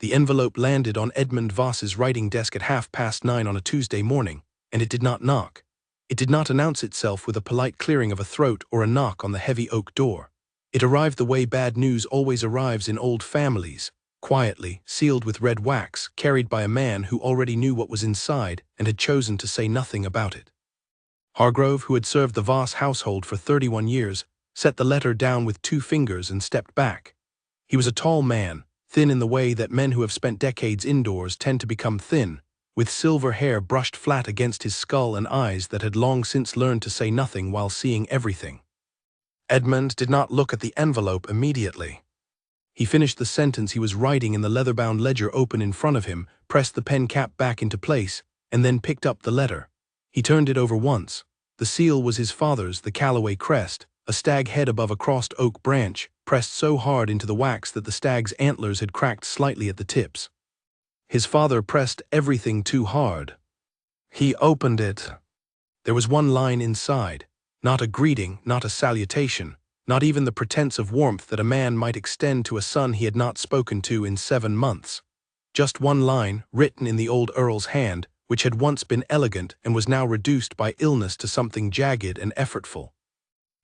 The envelope landed on Edmund Voss's writing desk at 9:30 on a Tuesday morning, and it did not knock. It did not announce itself with a polite clearing of a throat or a knock on the heavy oak door. It arrived the way bad news always arrives in old families, quietly, sealed with red wax, carried by a man who already knew what was inside and had chosen to say nothing about it. Hargrove, who had served the Voss household for 31 years, set the letter down with 2 fingers and stepped back. He was a tall man, thin in the way that men who have spent decades indoors tend to become thin, with silver hair brushed flat against his skull and eyes that had long since learned to say nothing while seeing everything. Edmund did not look at the envelope immediately. He finished the sentence he was writing in the leather-bound ledger open in front of him, pressed the pen cap back into place, and then picked up the letter. He turned it over once. The seal was his father's, the Callaway crest, a stag head above a crossed oak branch, pressed so hard into the wax that the stag's antlers had cracked slightly at the tips. His father pressed everything too hard. He opened it. There was one line inside, not a greeting, not a salutation, not even the pretense of warmth that a man might extend to a son he had not spoken to in 7 months. Just one line, written in the old Earl's hand, which had once been elegant and was now reduced by illness to something jagged and effortful.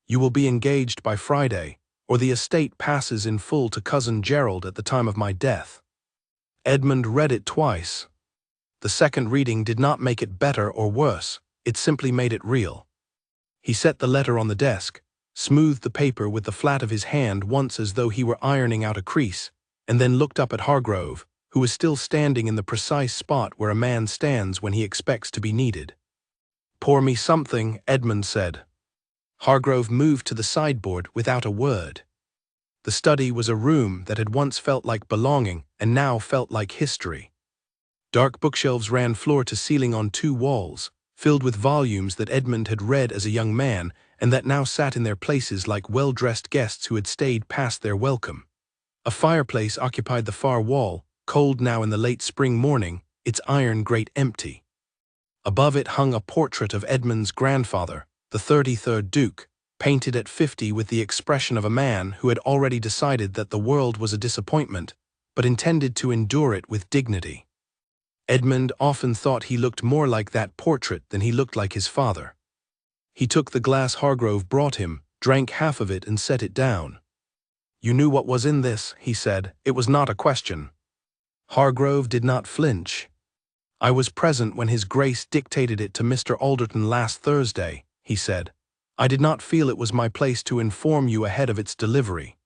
You will be engaged by Friday, or the estate passes in full to Cousin Gerald at the time of my death. Edmund read it twice. The second reading did not make it better or worse, it simply made it real. He set the letter on the desk, smoothed the paper with the flat of his hand once as though he were ironing out a crease, and then looked up at Hargrove, who was still standing in the precise spot where a man stands when he expects to be needed. "Pour me something," Edmund said. Hargrove moved to the sideboard without a word. The study was a room that had once felt like belonging and now felt like history. Dark bookshelves ran floor to ceiling on 2 walls, filled with volumes that Edmund had read as a young man and that now sat in their places like well-dressed guests who had stayed past their welcome. A fireplace occupied the far wall, cold now in the late spring morning, its iron grate empty. Above it hung a portrait of Edmund's grandfather, the 33rd Duke, painted at 50 with the expression of a man who had already decided that the world was a disappointment, but intended to endure it with dignity. Edmund often thought he looked more like that portrait than he looked like his father. He took the glass Hargrove brought him, drank half of it and set it down. "You knew what was in this," he said. "It was not a question." Hargrove did not flinch. "I was present when His Grace dictated it to Mr. Alderton last Thursday," he said. "I did not feel it was my place to inform you ahead of its delivery."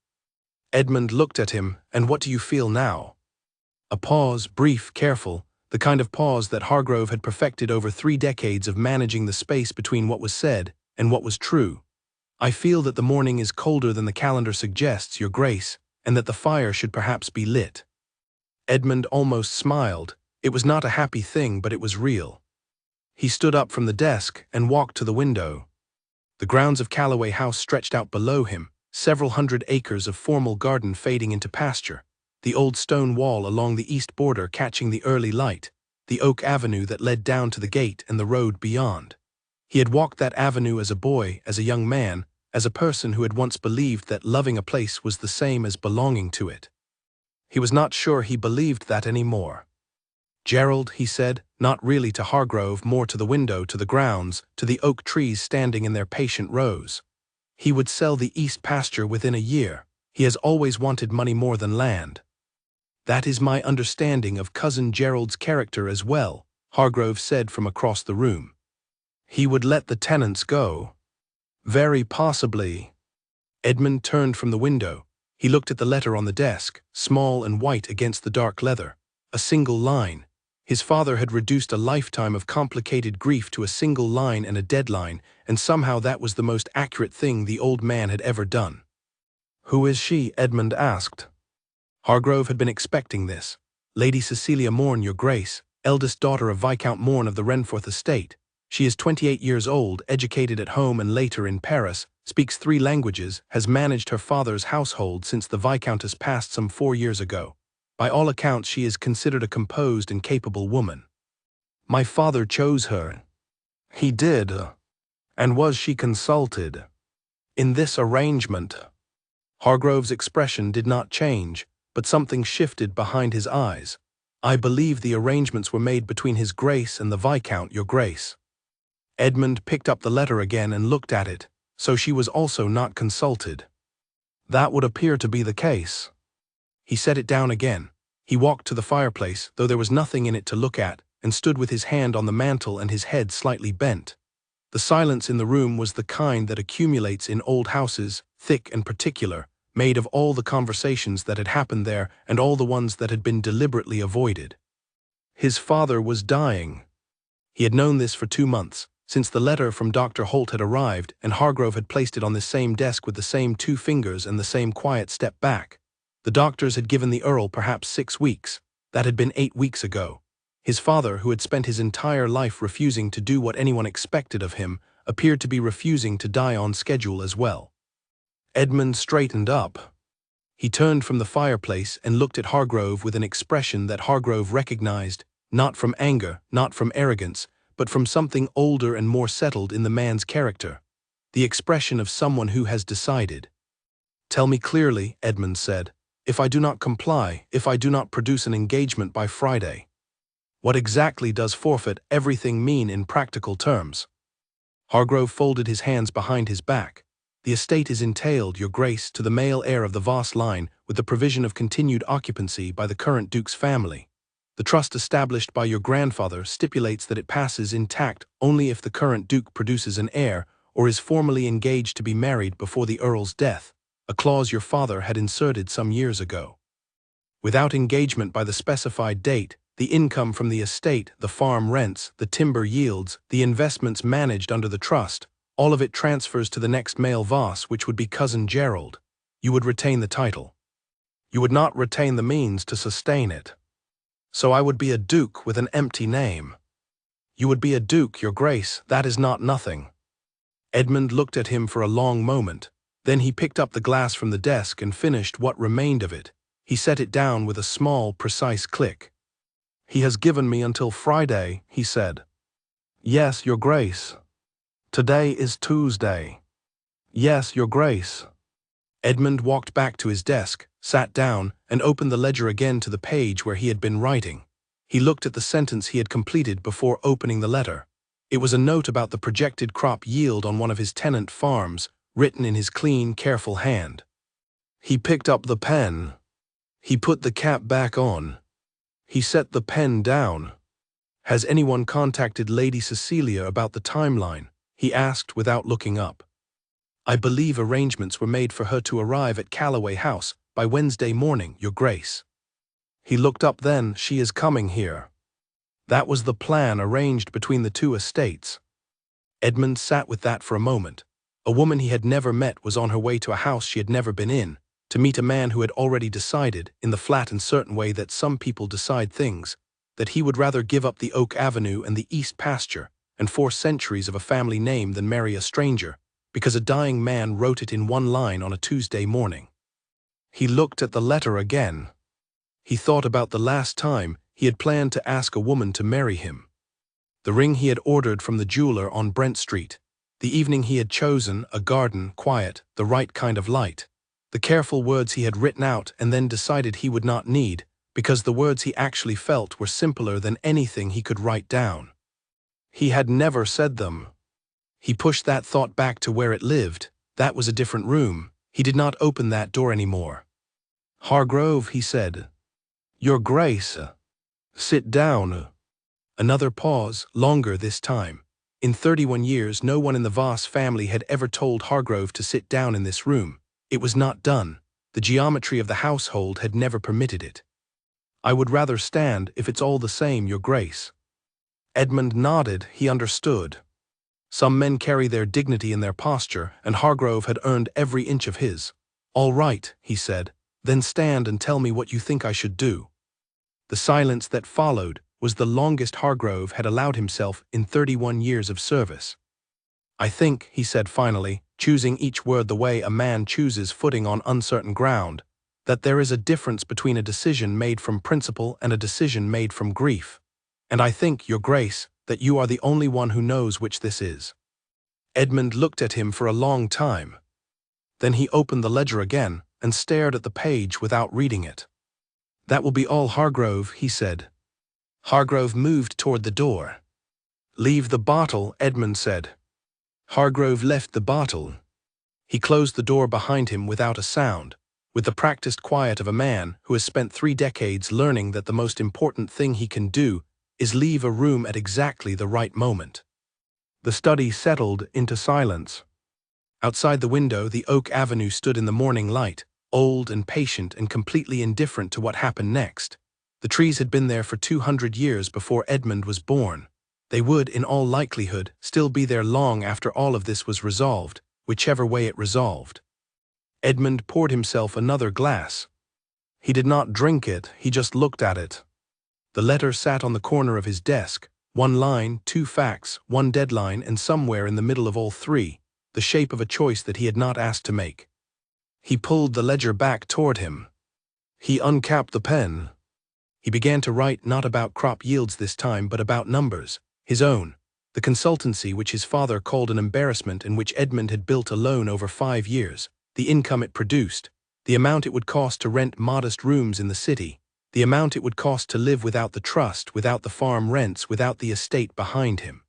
Edmund looked at him. "And what do you feel now?" A pause, brief, careful, the kind of pause that Hargrove had perfected over 3 decades of managing the space between what was said and what was true. "I feel that the morning is colder than the calendar suggests, Your Grace, and that the fire should perhaps be lit." Edmund almost smiled. It was not a happy thing, but it was real. He stood up from the desk and walked to the window. The grounds of Callaway House stretched out below him, several hundred acres of formal garden fading into pasture, the old stone wall along the east border catching the early light, the oak avenue that led down to the gate and the road beyond. He had walked that avenue as a boy, as a young man, as a person who had once believed that loving a place was the same as belonging to it. He was not sure he believed that anymore. "Gerald," he said, not really to Hargrove, more to the window, to the grounds, to the oak trees standing in their patient rows. "He would sell the east pasture within a year. He has always wanted money more than land." "That is my understanding of Cousin Gerald's character as well," Hargrove said from across the room. "He would let the tenants go." "Very possibly." Edmund turned from the window. He looked at the letter on the desk, small and white against the dark leather. A single line. His father had reduced a lifetime of complicated grief to a single line and a deadline, and somehow that was the most accurate thing the old man had ever done. "Who is she?" Edmund asked. Hargrove had been expecting this. "Lady Cecilia Morne, Your Grace, eldest daughter of Viscount Morne of the Renforth estate. She is 28 years old, educated at home and later in Paris, speaks 3 languages, has managed her father's household since the Viscountess passed some 4 years ago. By all accounts she is considered a composed and capable woman. My father chose her." "He did. And was she consulted?" "In this arrangement." Hargrove's expression did not change, but something shifted behind his eyes. "I believe the arrangements were made between His Grace and the Viscount, Your Grace." Edmund picked up the letter again and looked at it, so she was also not consulted. "That would appear to be the case." He set it down again. He walked to the fireplace, though there was nothing in it to look at, and stood with his hand on the mantel and his head slightly bent. The silence in the room was the kind that accumulates in old houses, thick and particular, made of all the conversations that had happened there and all the ones that had been deliberately avoided. His father was dying. He had known this for 2 months, since the letter from Dr. Holt had arrived and Hargrove had placed it on the same desk with the same 2 fingers and the same quiet step back. The doctors had given the Earl perhaps 6 weeks. That had been 8 weeks ago. His father, who had spent his entire life refusing to do what anyone expected of him, appeared to be refusing to die on schedule as well. Edmund straightened up. He turned from the fireplace and looked at Hargrove with an expression that Hargrove recognized, not from anger, not from arrogance, but from something older and more settled in the man's character. The expression of someone who has decided. "Tell me clearly," Edmund said, "if I do not comply, if I do not produce an engagement by Friday. What exactly does forfeit everything mean in practical terms?" Hargrove folded his hands behind his back. "The estate is entailed, Your Grace, to the male heir of the Voss line, with the provision of continued occupancy by the current Duke's family. The trust established by your grandfather stipulates that it passes intact only if the current Duke produces an heir or is formally engaged to be married before the Earl's death, a clause your father had inserted some years ago. Without engagement by the specified date, the income from the estate, the farm rents, the timber yields, the investments managed under the trust, all of it transfers to the next male Voss, which would be Cousin Gerald. You would retain the title. You would not retain the means to sustain it. So I would be a duke with an empty name." "You would be a duke, Your Grace, that is not nothing." Edmund looked at him for a long moment. Then he picked up the glass from the desk and finished what remained of it. He set it down with a small, precise click. "He has given me until Friday," he said. "Yes, Your Grace." "Today is Tuesday." "Yes, Your Grace." Edmund walked back to his desk, sat down, and opened the ledger again to the page where he had been writing. He looked at the sentence he had completed before opening the letter. It was a note about the projected crop yield on one of his tenant farms, written in his clean, careful hand. He picked up the pen. He put the cap back on. He set the pen down. "Has anyone contacted Lady Cecilia about the timeline?" he asked without looking up. "I believe arrangements were made for her to arrive at Calloway House by Wednesday morning, Your Grace." He looked up then. "She is coming here." That was the plan arranged between the 2 estates. Edmund sat with that for a moment. A woman he had never met was on her way to a house she had never been in, to meet a man who had already decided, in the flat and certain way that some people decide things, that he would rather give up the Oak Avenue and the East Pasture and 4 centuries of a family name than marry a stranger, because a dying man wrote it in 1 line on a Tuesday morning. He looked at the letter again. He thought about the last time he had planned to ask a woman to marry him. The ring he had ordered from the jeweler on Brent Street. The evening he had chosen, a garden, quiet, the right kind of light. The careful words he had written out and then decided he would not need, because the words he actually felt were simpler than anything he could write down. He had never said them. He pushed that thought back to where it lived. That was a different room. He did not open that door anymore. "Hargrove," he said. "Your Grace." "Sit down." Another pause, longer this time. In 31 years no one in the Voss family had ever told Hargrove to sit down in this room. It was not done. The geometry of the household had never permitted it. "I would rather stand if it's all the same, Your Grace." Edmund nodded. He understood. Some men carry their dignity in their posture, and Hargrove had earned every inch of his. "All right," he said. "Then stand and tell me what you think I should do." The silence that followed was the longest Hargrove had allowed himself in 31 years of service. "I think," he said finally, choosing each word the way a man chooses footing on uncertain ground, "that there is a difference between a decision made from principle and a decision made from grief. And I think, Your Grace, that you are the only one who knows which this is." Edmund looked at him for a long time. Then he opened the ledger again and stared at the page without reading it. "That will be all, Hargrove," he said. Hargrove moved toward the door. "Leave the bottle," Edmund said. Hargrove left the bottle. He closed the door behind him without a sound, with the practiced quiet of a man who has spent 3 decades learning that the most important thing he can do is leave a room at exactly the right moment. The study settled into silence. Outside the window, the oak avenue stood in the morning light, old and patient and completely indifferent to what happened next. The trees had been there for 200 years before Edmund was born. They would, in all likelihood, still be there long after all of this was resolved, whichever way it resolved. Edmund poured himself another glass. He did not drink it, he just looked at it. The letter sat on the corner of his desk, 1 line, 2 facts, 1 deadline, and somewhere in the middle of all 3, the shape of a choice that he had not asked to make. He pulled the ledger back toward him. He uncapped the pen. He began to write not about crop yields this time, but about numbers, his own, the consultancy which his father called an embarrassment and which Edmund had built alone over 5 years, the income it produced, the amount it would cost to rent modest rooms in the city, the amount it would cost to live without the trust, without the farm rents, without the estate behind him.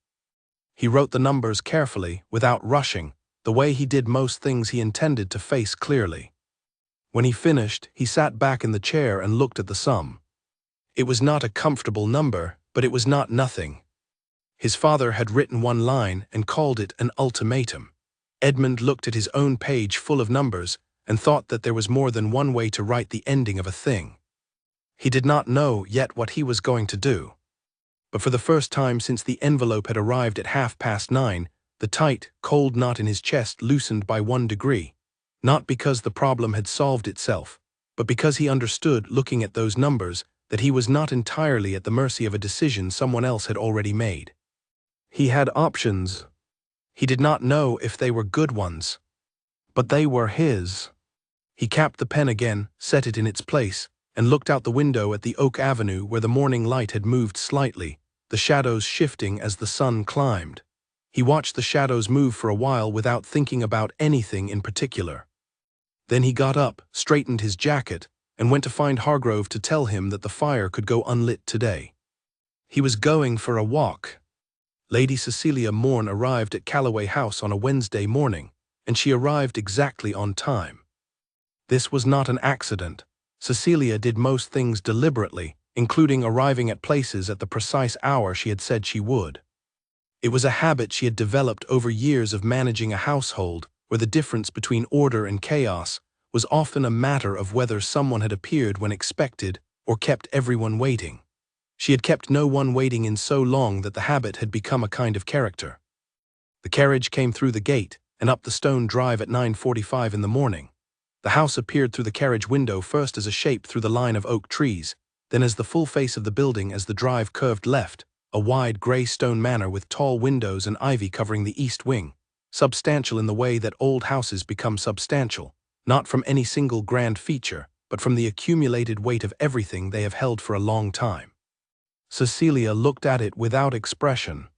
He wrote the numbers carefully, without rushing, the way he did most things he intended to face clearly. When he finished, he sat back in the chair and looked at the sum. It was not a comfortable number, but it was not nothing. His father had written 1 line and called it an ultimatum. Edmund looked at his own page full of numbers and thought that there was more than one way to write the ending of a thing. He did not know yet what he was going to do. But for the first time since the envelope had arrived at 9:30, the tight, cold knot in his chest loosened by 1 degree, not because the problem had solved itself, but because he understood, looking at those numbers, that he was not entirely at the mercy of a decision someone else had already made. He had options. He did not know if they were good ones. But they were his. He capped the pen again, set it in its place, and looked out the window at the oak avenue where the morning light had moved slightly, the shadows shifting as the sun climbed. He watched the shadows move for a while without thinking about anything in particular. Then he got up, straightened his jacket, and went to find Hargrove to tell him that the fire could go unlit today. He was going for a walk. Lady Cecilia Morne arrived at Calloway House on a Wednesday morning, and she arrived exactly on time. This was not an accident. Cecilia did most things deliberately, including arriving at places at the precise hour she had said she would. It was a habit she had developed over years of managing a household where the difference between order and chaos was often a matter of whether someone had appeared when expected or kept everyone waiting. She had kept no one waiting in so long that the habit had become a kind of character. The carriage came through the gate and up the stone drive at 9:45 in the morning. The house appeared through the carriage window first as a shape through the line of oak trees, then as the full face of the building as the drive curved left, a wide grey stone manor with tall windows and ivy covering the east wing, substantial in the way that old houses become substantial, not from any single grand feature, but from the accumulated weight of everything they have held for a long time. Cecilia looked at it without expression.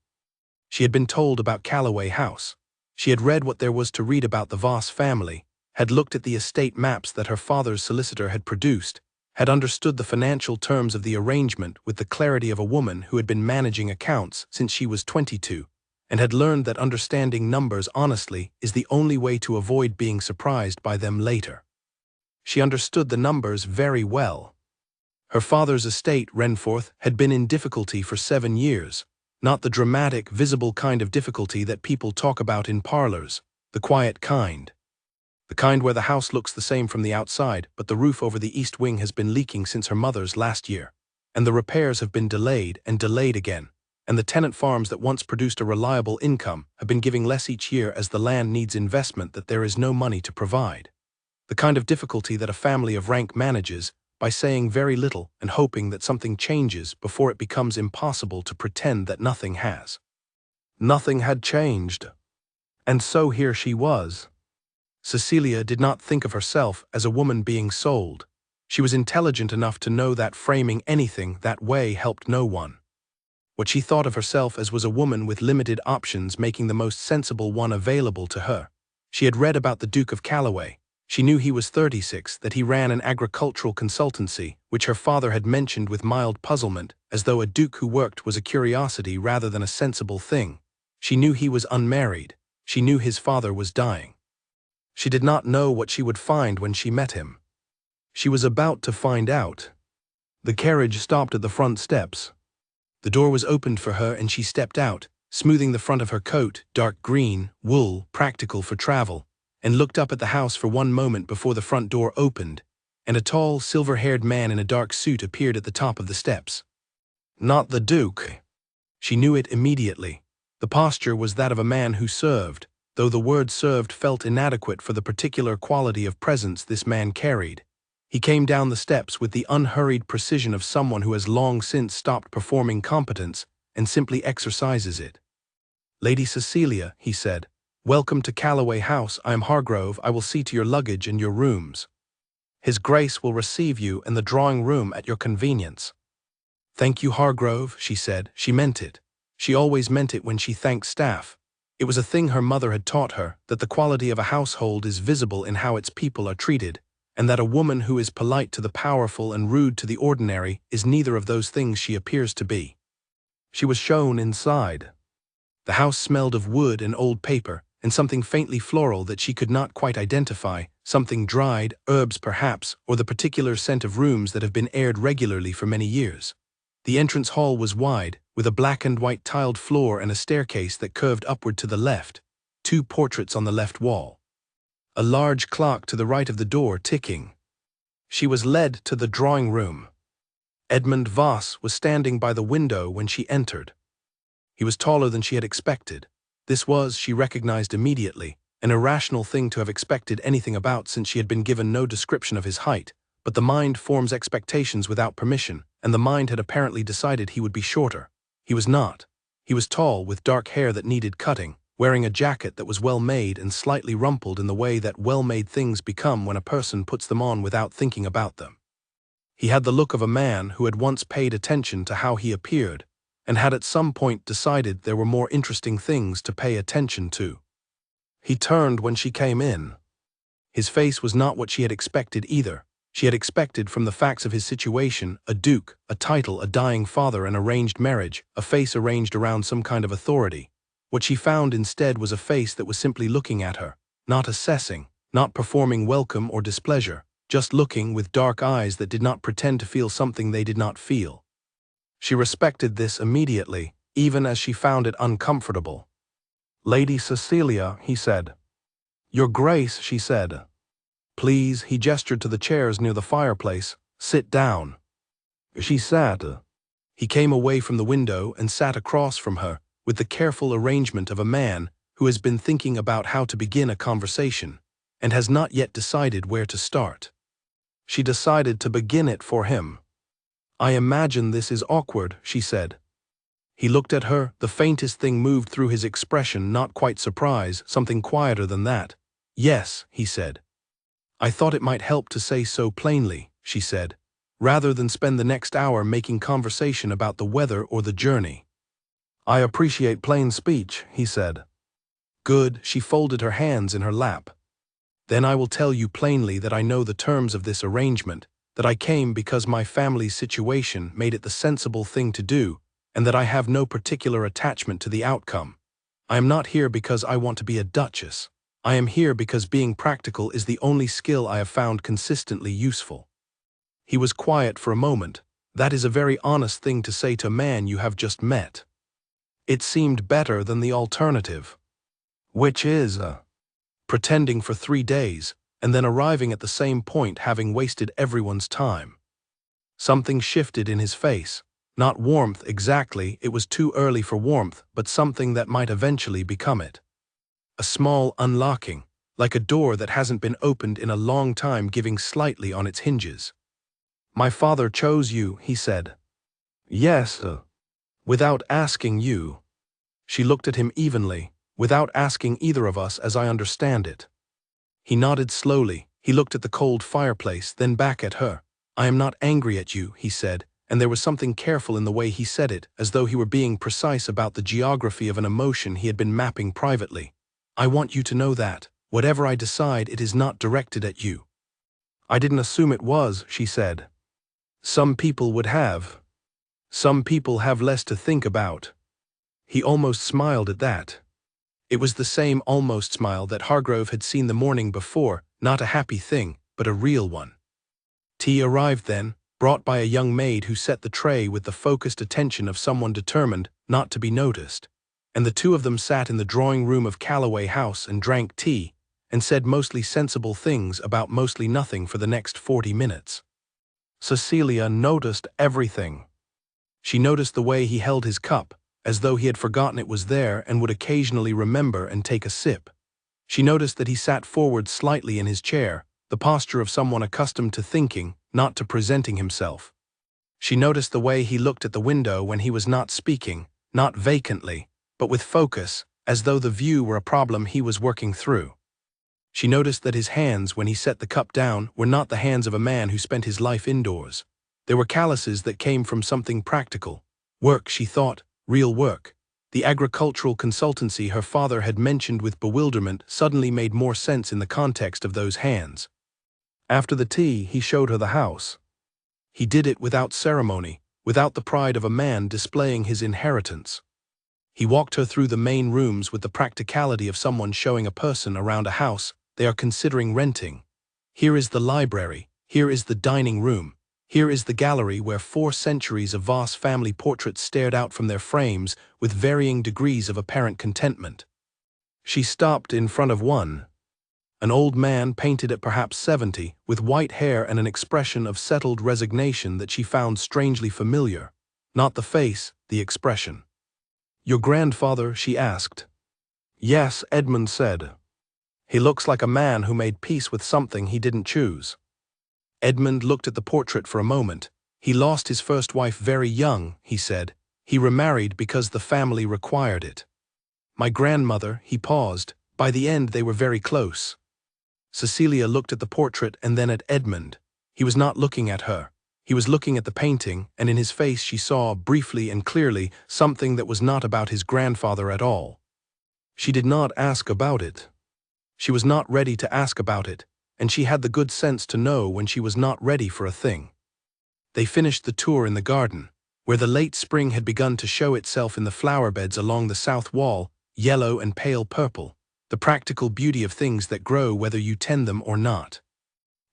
She had been told about Calloway House. She had read what there was to read about the Voss family, had looked at the estate maps that her father's solicitor had produced, had understood the financial terms of the arrangement with the clarity of a woman who had been managing accounts since she was 22, and had learned that understanding numbers honestly is the only way to avoid being surprised by them later. She understood the numbers very well. Her father's estate, Renforth, had been in difficulty for 7 years, not the dramatic, visible kind of difficulty that people talk about in parlors, the quiet kind. The kind where the house looks the same from the outside, but the roof over the east wing has been leaking since her mother's last year, and the repairs have been delayed and delayed again, and the tenant farms that once produced a reliable income have been giving less each year as the land needs investment that there is no money to provide. The kind of difficulty that a family of rank manages by saying very little and hoping that something changes before it becomes impossible to pretend that nothing has. Nothing had changed. And so here she was. Cecilia did not think of herself as a woman being sold. She was intelligent enough to know that framing anything that way helped no one. What she thought of herself as was a woman with limited options making the most sensible one available to her. She had read about the Duke of Calloway. She knew he was 36, that he ran an agricultural consultancy, which her father had mentioned with mild puzzlement, as though a duke who worked was a curiosity rather than a sensible thing. She knew he was unmarried. She knew his father was dying. She did not know what she would find when she met him. She was about to find out. The carriage stopped at the front steps. The door was opened for her and she stepped out, smoothing the front of her coat, dark green, wool, practical for travel, and looked up at the house for one moment before the front door opened, and a tall, silver-haired man in a dark suit appeared at the top of the steps. Not the Duke. She knew it immediately. The posture was that of a man who served, though the word served felt inadequate for the particular quality of presence this man carried. He came down the steps with the unhurried precision of someone who has long since stopped performing competence and simply exercises it. "Lady Cecilia," he said, "welcome to Calloway House. I am Hargrove. I will see to your luggage and your rooms. His Grace will receive you in the drawing-room at your convenience." "Thank you, Hargrove," she said. She meant it. She always meant it when she thanked staff. It was a thing her mother had taught her, that the quality of a household is visible in how its people are treated, and that a woman who is polite to the powerful and rude to the ordinary is neither of those things she appears to be. She was shown inside. The house smelled of wood and old paper, and something faintly floral that she could not quite identify, something dried, herbs perhaps, or the particular scent of rooms that have been aired regularly for many years. The entrance hall was wide, with a black and white tiled floor and a staircase that curved upward to the left, 2 portraits on the left wall. A large clock to the right of the door ticking. She was led to the drawing-room. Edmund Voss was standing by the window when she entered. He was taller than she had expected. This was, she recognized immediately, an irrational thing to have expected anything about, since she had been given no description of his height, but the mind forms expectations without permission, and the mind had apparently decided he would be shorter. He was not. He was tall, with dark hair that needed cutting, wearing a jacket that was well-made and slightly rumpled in the way that well-made things become when a person puts them on without thinking about them. He had the look of a man who had once paid attention to how he appeared, and had at some point decided there were more interesting things to pay attention to. He turned when she came in. His face was not what she had expected either. She had expected, from the facts of his situation, a duke, a title, a dying father, an arranged marriage, a face arranged around some kind of authority. What she found instead was a face that was simply looking at her, not assessing, not performing welcome or displeasure, just looking with dark eyes that did not pretend to feel something they did not feel. She respected this immediately, even as she found it uncomfortable. "Lady Cecilia," he said. "Your Grace," she said. "Please," he gestured to the chairs near the fireplace. "Sit down." She sat. He came away from the window and sat across from her, with the careful arrangement of a man who has been thinking about how to begin a conversation, and has not yet decided where to start. She decided to begin it for him. "I imagine this is awkward," she said. He looked at her. The faintest thing moved through his expression, not quite surprise, something quieter than that. "Yes," he said. "I thought it might help to say so plainly," she said, "rather than spend the next hour making conversation about the weather or the journey." "I appreciate plain speech," he said. "Good." She folded her hands in her lap. "Then I will tell you plainly that I know the terms of this arrangement, that I came because my family's situation made it the sensible thing to do, and that I have no particular attachment to the outcome. I am not here because I want to be a duchess. I am here because being practical is the only skill I have found consistently useful." He was quiet for a moment. "That is a very honest thing to say to a man you have just met." It seemed better than the alternative. "Which is pretending for 3 days, and then arriving at the same point, having wasted everyone's time." Something shifted in his face. Not warmth exactly, it was too early for warmth, but something that might eventually become it. A small unlocking, like a door that hasn't been opened in a long time, giving slightly on its hinges. "My father chose you," he said. "Yes, without asking you." She looked at him evenly. "Without asking either of us, as I understand it." He nodded slowly. He looked at the cold fireplace, then back at her. "I am not angry at you," he said, and there was something careful in the way he said it, as though he were being precise about the geography of an emotion he had been mapping privately. "I want you to know that, Whatever I decide, it is not directed at you." "I didn't assume it was," she said. "Some people would have. Some people have less to think about." He almost smiled at that. It was the same almost smile that Hargrove had seen the morning before, not a happy thing, but a real one. Tea arrived then, brought by a young maid who set the tray with the focused attention of someone determined not to be noticed, and the two of them sat in the drawing-room of Calloway House and drank tea, and said mostly sensible things about mostly nothing for the next 40 minutes. Cecilia noticed everything. She noticed the way he held his cup, as though he had forgotten it was there and would occasionally remember and take a sip. She noticed that he sat forward slightly in his chair, the posture of someone accustomed to thinking, not to presenting himself. She noticed the way he looked at the window when he was not speaking, not vacantly, but with focus, as though the view were a problem he was working through. She noticed that his hands, when he set the cup down, were not the hands of a man who spent his life indoors. There were calluses that came from something practical. Work, she thought, real work. The agricultural consultancy her father had mentioned with bewilderment suddenly made more sense in the context of those hands. After the tea, he showed her the house. He did it without ceremony, without the pride of a man displaying his inheritance. He walked her through the main rooms with the practicality of someone showing a person around a house they are considering renting. Here is the library, here is the dining room, here is the gallery where 4 centuries of Voss family portraits stared out from their frames with varying degrees of apparent contentment. She stopped in front of one. An old man painted at perhaps 70, with white hair and an expression of settled resignation that she found strangely familiar. Not the face, the expression. "Your grandfather?" she asked. "Yes," Edmund said. "He looks like a man who made peace with something he didn't choose." Edmund looked at the portrait for a moment. "He lost his first wife very young," he said. "He remarried because the family required it. My grandmother," he paused. "By the end they were very close." Cecilia looked at the portrait and then at Edmund. He was not looking at her. He was looking at the painting, and in his face she saw, briefly and clearly, something that was not about his grandfather at all. She did not ask about it. She was not ready to ask about it, and she had the good sense to know when she was not ready for a thing. They finished the tour in the garden, where the late spring had begun to show itself in the flower beds along the south wall, yellow and pale purple, the practical beauty of things that grow whether you tend them or not.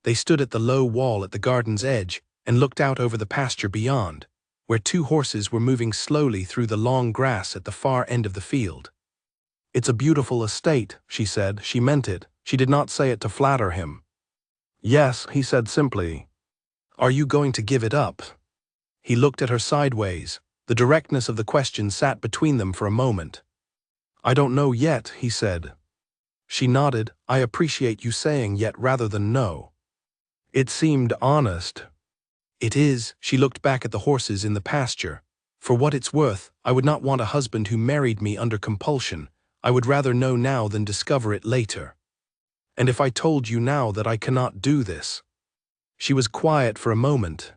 They stood at the low wall at the garden's edge and looked out over the pasture beyond, where 2 horses were moving slowly through the long grass at the far end of the field. "It's a beautiful estate," she said. She meant it. She did not say it to flatter him. "Yes," he said simply. "Are you going to give it up?" He looked at her sideways. The directness of the question sat between them for a moment. "I don't know yet," he said. She nodded. "I appreciate you saying yet rather than no." It seemed honest. "It is." She looked back at the horses in the pasture. "For what it's worth, I would not want a husband who married me under compulsion. I would rather know now than discover it later. And if I told you now that I cannot do this?" She was quiet for a moment.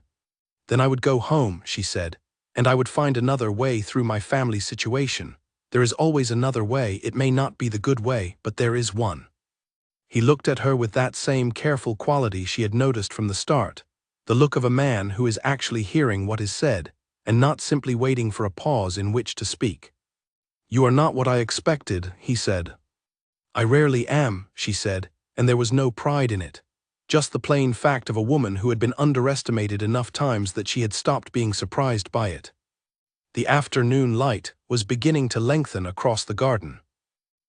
"Then I would go home," she said, "and I would find another way through my family situation. There is always another way. It may not be the good way, but there is one." He looked at her with that same careful quality she had noticed from the start, the look of a man who is actually hearing what is said, and not simply waiting for a pause in which to speak. "You are not what I expected," he said. "I rarely am," she said, and there was no pride in it. Just the plain fact of a woman who had been underestimated enough times that she had stopped being surprised by it. The afternoon light was beginning to lengthen across the garden.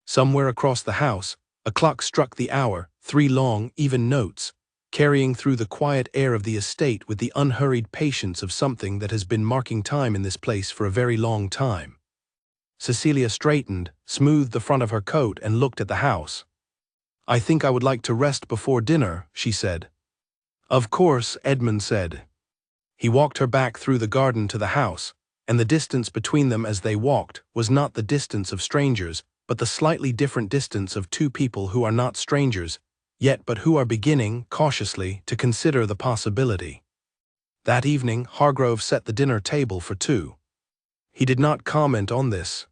Somewhere across the house, a clock struck the hour, 3 long, even notes, carrying through the quiet air of the estate with the unhurried patience of something that has been marking time in this place for a very long time. Cecilia straightened, smoothed the front of her coat, and looked at the house. "I think I would like to rest before dinner," she said. "Of course," Edmund said. He walked her back through the garden to the house, and the distance between them as they walked was not the distance of strangers, but the slightly different distance of 2 people who are not strangers, yet but who are beginning, cautiously, to consider the possibility. That evening, Hargrove set the dinner table for 2. He did not comment on this.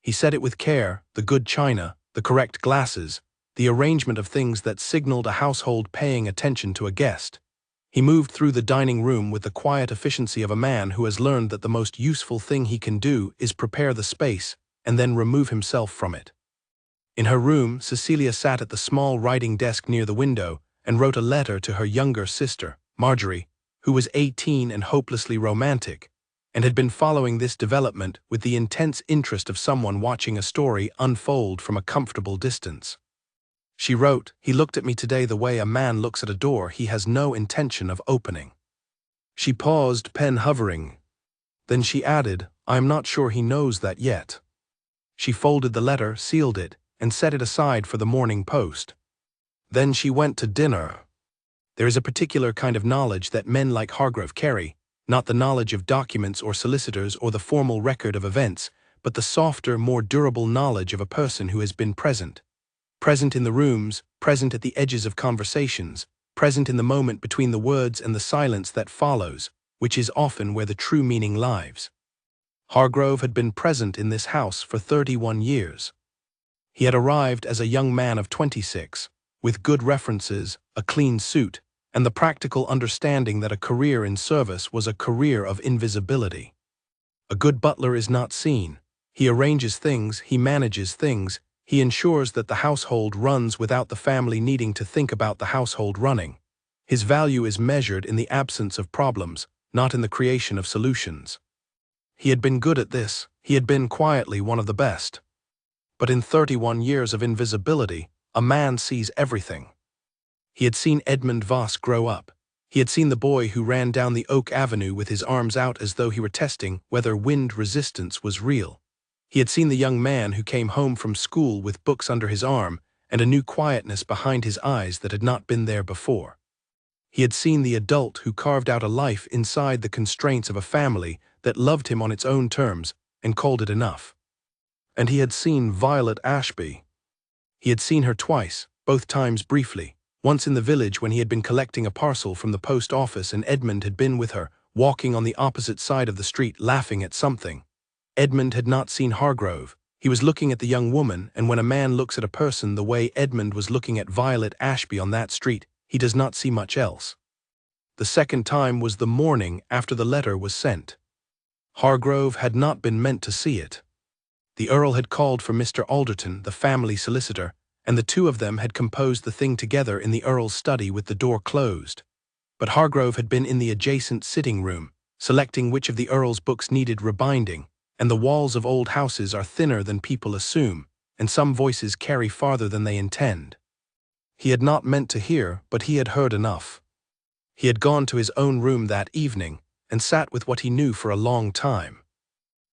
He set it with care, the good china, the correct glasses, the arrangement of things that signaled a household paying attention to a guest. He moved through the dining room with the quiet efficiency of a man who has learned that the most useful thing he can do is prepare the space and then remove himself from it. In her room, Cecilia sat at the small writing desk near the window and wrote a letter to her younger sister, Marjorie, who was 18 and hopelessly romantic, and had been following this development with the intense interest of someone watching a story unfold from a comfortable distance. She wrote, "He looked at me today the way a man looks at a door he has no intention of opening." She paused, pen hovering. Then she added, "I am not sure he knows that yet." She folded the letter, sealed it, and set it aside for the morning post. Then she went to dinner. There is a particular kind of knowledge that men like Hargrove carry, not the knowledge of documents or solicitors or the formal record of events, but the softer, more durable knowledge of a person who has been present. Present in the rooms, present at the edges of conversations, present in the moment between the words and the silence that follows, which is often where the true meaning lies. Hargrove had been present in this house for 31 years. He had arrived as a young man of 26, with good references, a clean suit, and the practical understanding that a career in service was a career of invisibility. A good butler is not seen. He arranges things, he manages things, he ensures that the household runs without the family needing to think about the household running. His value is measured in the absence of problems, not in the creation of solutions. He had been good at this, he had been quietly one of the best. But in 31 years of invisibility, a man sees everything. He had seen Edmund Voss grow up. He had seen the boy who ran down the Oak Avenue with his arms out as though he were testing whether wind resistance was real. He had seen the young man who came home from school with books under his arm and a new quietness behind his eyes that had not been there before. He had seen the adult who carved out a life inside the constraints of a family that loved him on its own terms and called it enough. And he had seen Violet Ashby. He had seen her twice, both times briefly, once in the village when he had been collecting a parcel from the post office and Edmund had been with her, walking on the opposite side of the street laughing at something. Edmund had not seen Hargrove. He was looking at the young woman, and when a man looks at a person the way Edmund was looking at Violet Ashby on that street, he does not see much else. The second time was the morning after the letter was sent. Hargrove had not been meant to see it. The Earl had called for Mr. Alderton, the family solicitor, and the two of them had composed the thing together in the Earl's study with the door closed. But Hargrove had been in the adjacent sitting room, selecting which of the Earl's books needed rebinding, and the walls of old houses are thinner than people assume, and some voices carry farther than they intend. He had not meant to hear, but he had heard enough. He had gone to his own room that evening, and sat with what he knew for a long time.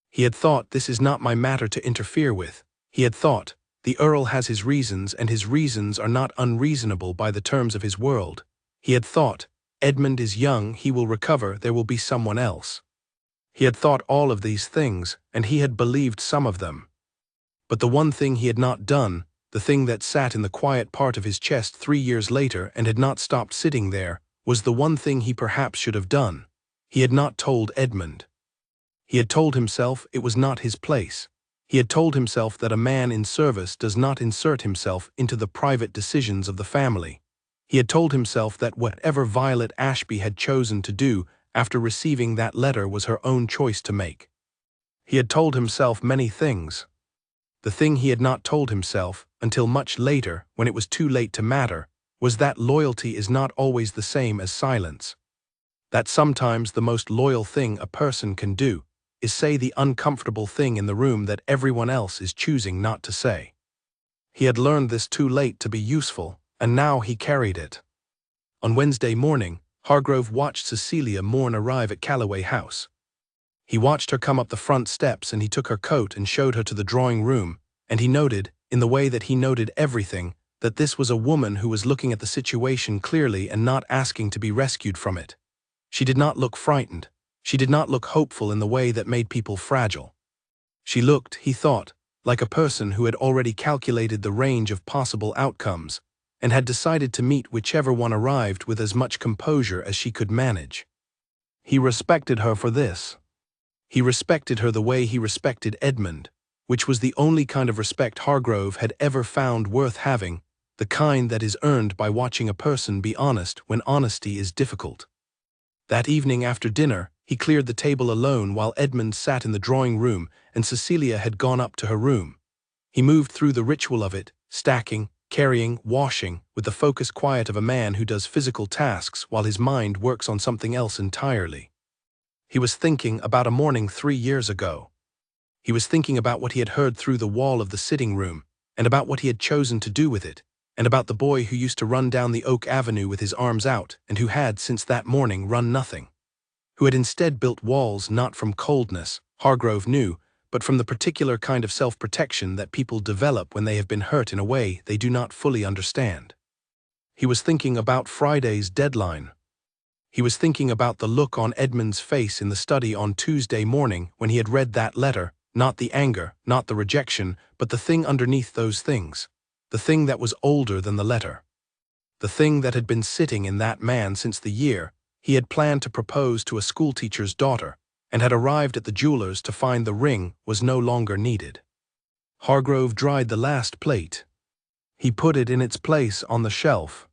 He had thought, "This is not my matter to interfere with." He had thought, "The Earl has his reasons, and his reasons are not unreasonable by the terms of his world." He had thought, "Edmund is young, he will recover, there will be someone else." He had thought all of these things, and he had believed some of them. But the one thing he had not done, the thing that sat in the quiet part of his chest 3 years later and had not stopped sitting there, was the one thing he perhaps should have done. He had not told Edmund. He had told himself it was not his place. He had told himself that a man in service does not insert himself into the private decisions of the family. He had told himself that whatever Violet Ashby had chosen to do after receiving that letter was her own choice to make. He had told himself many things. The thing he had not told himself, until much later, when it was too late to matter, was that loyalty is not always the same as silence. That sometimes the most loyal thing a person can do is say the uncomfortable thing in the room that everyone else is choosing not to say. He had learned this too late to be useful, and now he carried it. On Wednesday morning, Hargrove watched Cecilia Morn arrive at Calloway House. He watched her come up the front steps, and he took her coat and showed her to the drawing room, and he noted, in the way that he noted everything, that this was a woman who was looking at the situation clearly and not asking to be rescued from it. She did not look frightened. She did not look hopeful in the way that made people fragile. She looked, he thought, like a person who had already calculated the range of possible outcomes, and had decided to meet whichever one arrived with as much composure as she could manage. He respected her for this. He respected her the way he respected Edmund, which was the only kind of respect Hargrove had ever found worth having, the kind that is earned by watching a person be honest when honesty is difficult. That evening after dinner, he cleared the table alone while Edmund sat in the drawing room and Cecilia had gone up to her room. He moved through the ritual of it, stacking, carrying, washing, with the focused quiet of a man who does physical tasks while his mind works on something else entirely. He was thinking about a morning 3 years ago. He was thinking about what he had heard through the wall of the sitting room, and about what he had chosen to do with it, and about the boy who used to run down the oak avenue with his arms out and who had, since that morning, run nothing. Who had instead built walls not from coldness, Hargrove knew, but from the particular kind of self-protection that people develop when they have been hurt in a way they do not fully understand. He was thinking about Friday's deadline. He was thinking about the look on Edmund's face in the study on Tuesday morning when he had read that letter, not the anger, not the rejection, but the thing underneath those things, the thing that was older than the letter. The thing that had been sitting in that man since the year he had planned to propose to a schoolteacher's daughter, and had arrived at the jeweler's to find the ring was no longer needed. Hargrove dried the last plate. He put it in its place on the shelf.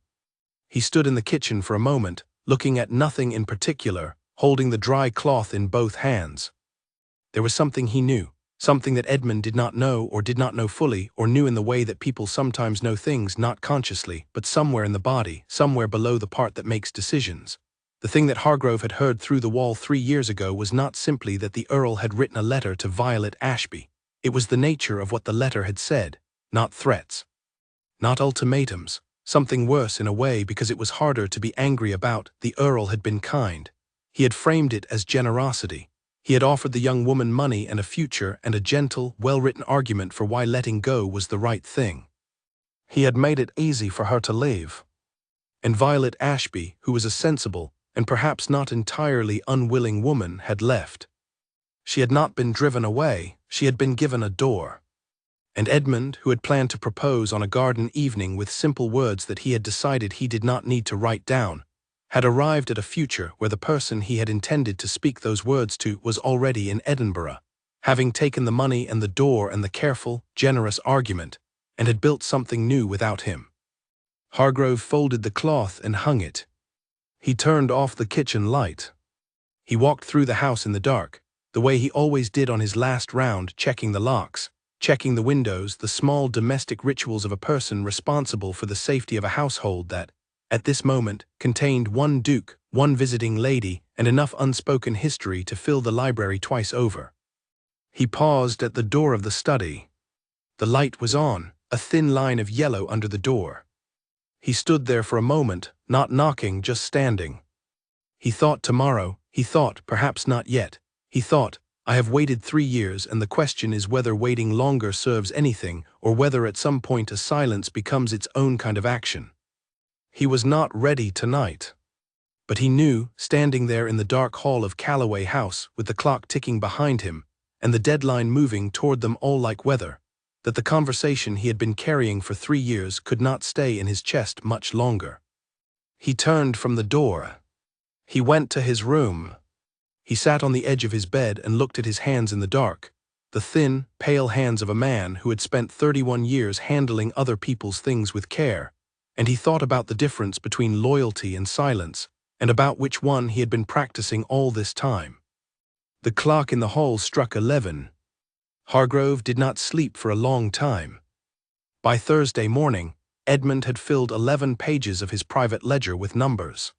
He stood in the kitchen for a moment, looking at nothing in particular, holding the dry cloth in both hands. There was something he knew, something that Edmund did not know or did not know fully, or knew in the way that people sometimes know things not consciously, but somewhere in the body, somewhere below the part that makes decisions. The thing that Hargrove had heard through the wall 3 years ago was not simply that the Earl had written a letter to Violet Ashby. It was the nature of what the letter had said, not threats, not ultimatums, something worse in a way because it was harder to be angry about. The Earl had been kind. He had framed it as generosity. He had offered the young woman money and a future and a gentle, well-written argument for why letting go was the right thing. He had made it easy for her to leave. And Violet Ashby, who was a sensible, and perhaps not entirely unwilling woman, had left. She had not been driven away, she had been given a door. And Edmund, who had planned to propose on a garden evening with simple words that he had decided he did not need to write down, had arrived at a future where the person he had intended to speak those words to was already in Edinburgh, having taken the money and the door and the careful, generous argument, and had built something new without him. Hargrove folded the cloth and hung it. He turned off the kitchen light. He walked through the house in the dark, the way he always did on his last round, checking the locks, checking the windows, the small domestic rituals of a person responsible for the safety of a household that, at this moment, contained one duke, one visiting lady, and enough unspoken history to fill the library twice over. He paused at the door of the study. The light was on, a thin line of yellow under the door. He stood there for a moment, not knocking, just standing. He thought tomorrow, he thought perhaps not yet. He thought, I have waited 3 years and the question is whether waiting longer serves anything or whether at some point a silence becomes its own kind of action. He was not ready tonight. But he knew, standing there in the dark hall of Calloway House with the clock ticking behind him and the deadline moving toward them all like weather, that the conversation he had been carrying for 3 years could not stay in his chest much longer. He turned from the door. He went to his room. He sat on the edge of his bed and looked at his hands in the dark, the thin, pale hands of a man who had spent 31 years handling other people's things with care, and he thought about the difference between loyalty and silence, and about which one he had been practicing all this time. The clock in the hall struck 11. Hargrove did not sleep for a long time. By Thursday morning, Edmund had filled 11 pages of his private ledger with numbers.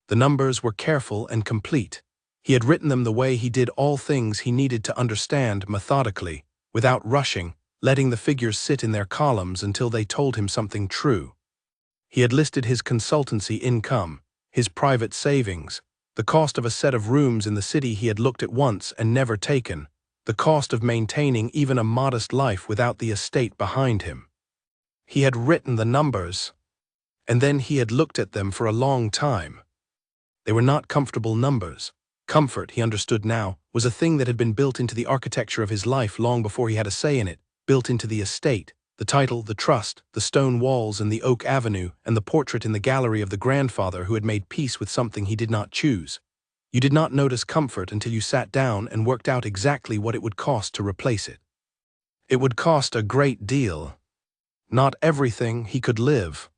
The numbers were careful and complete. He had written them the way he did all things he needed to understand methodically, without rushing, letting the figures sit in their columns until they told him something true. He had listed his consultancy income, his private savings, the cost of a set of rooms in the city he had looked at once and never taken, the cost of maintaining even a modest life without the estate behind him. He had written the numbers, and then he had looked at them for a long time. They were not comfortable numbers. Comfort, he understood now, was a thing that had been built into the architecture of his life long before he had a say in it, built into the estate, the title, the trust, the stone walls and the oak avenue, and the portrait in the gallery of the grandfather who had made peace with something he did not choose. You did not notice comfort until you sat down and worked out exactly what it would cost to replace it. It would cost a great deal. Not everything. He could live.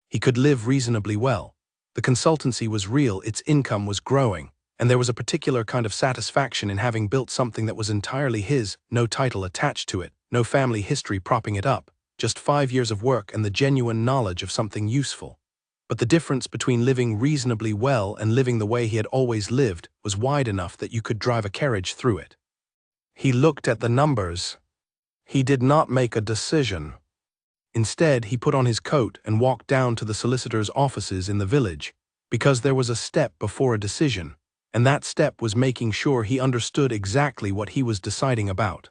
He could live reasonably well. The consultancy was real, its income was growing, and there was a particular kind of satisfaction in having built something that was entirely his, no title attached to it, no family history propping it up, just 5 years of work and the genuine knowledge of something useful. But the difference between living reasonably well and living the way he had always lived was wide enough that you could drive a carriage through it. He looked at the numbers. He did not make a decision. Instead, he put on his coat and walked down to the solicitor's offices in the village, because there was a step before a decision, and that step was making sure he understood exactly what he was deciding about.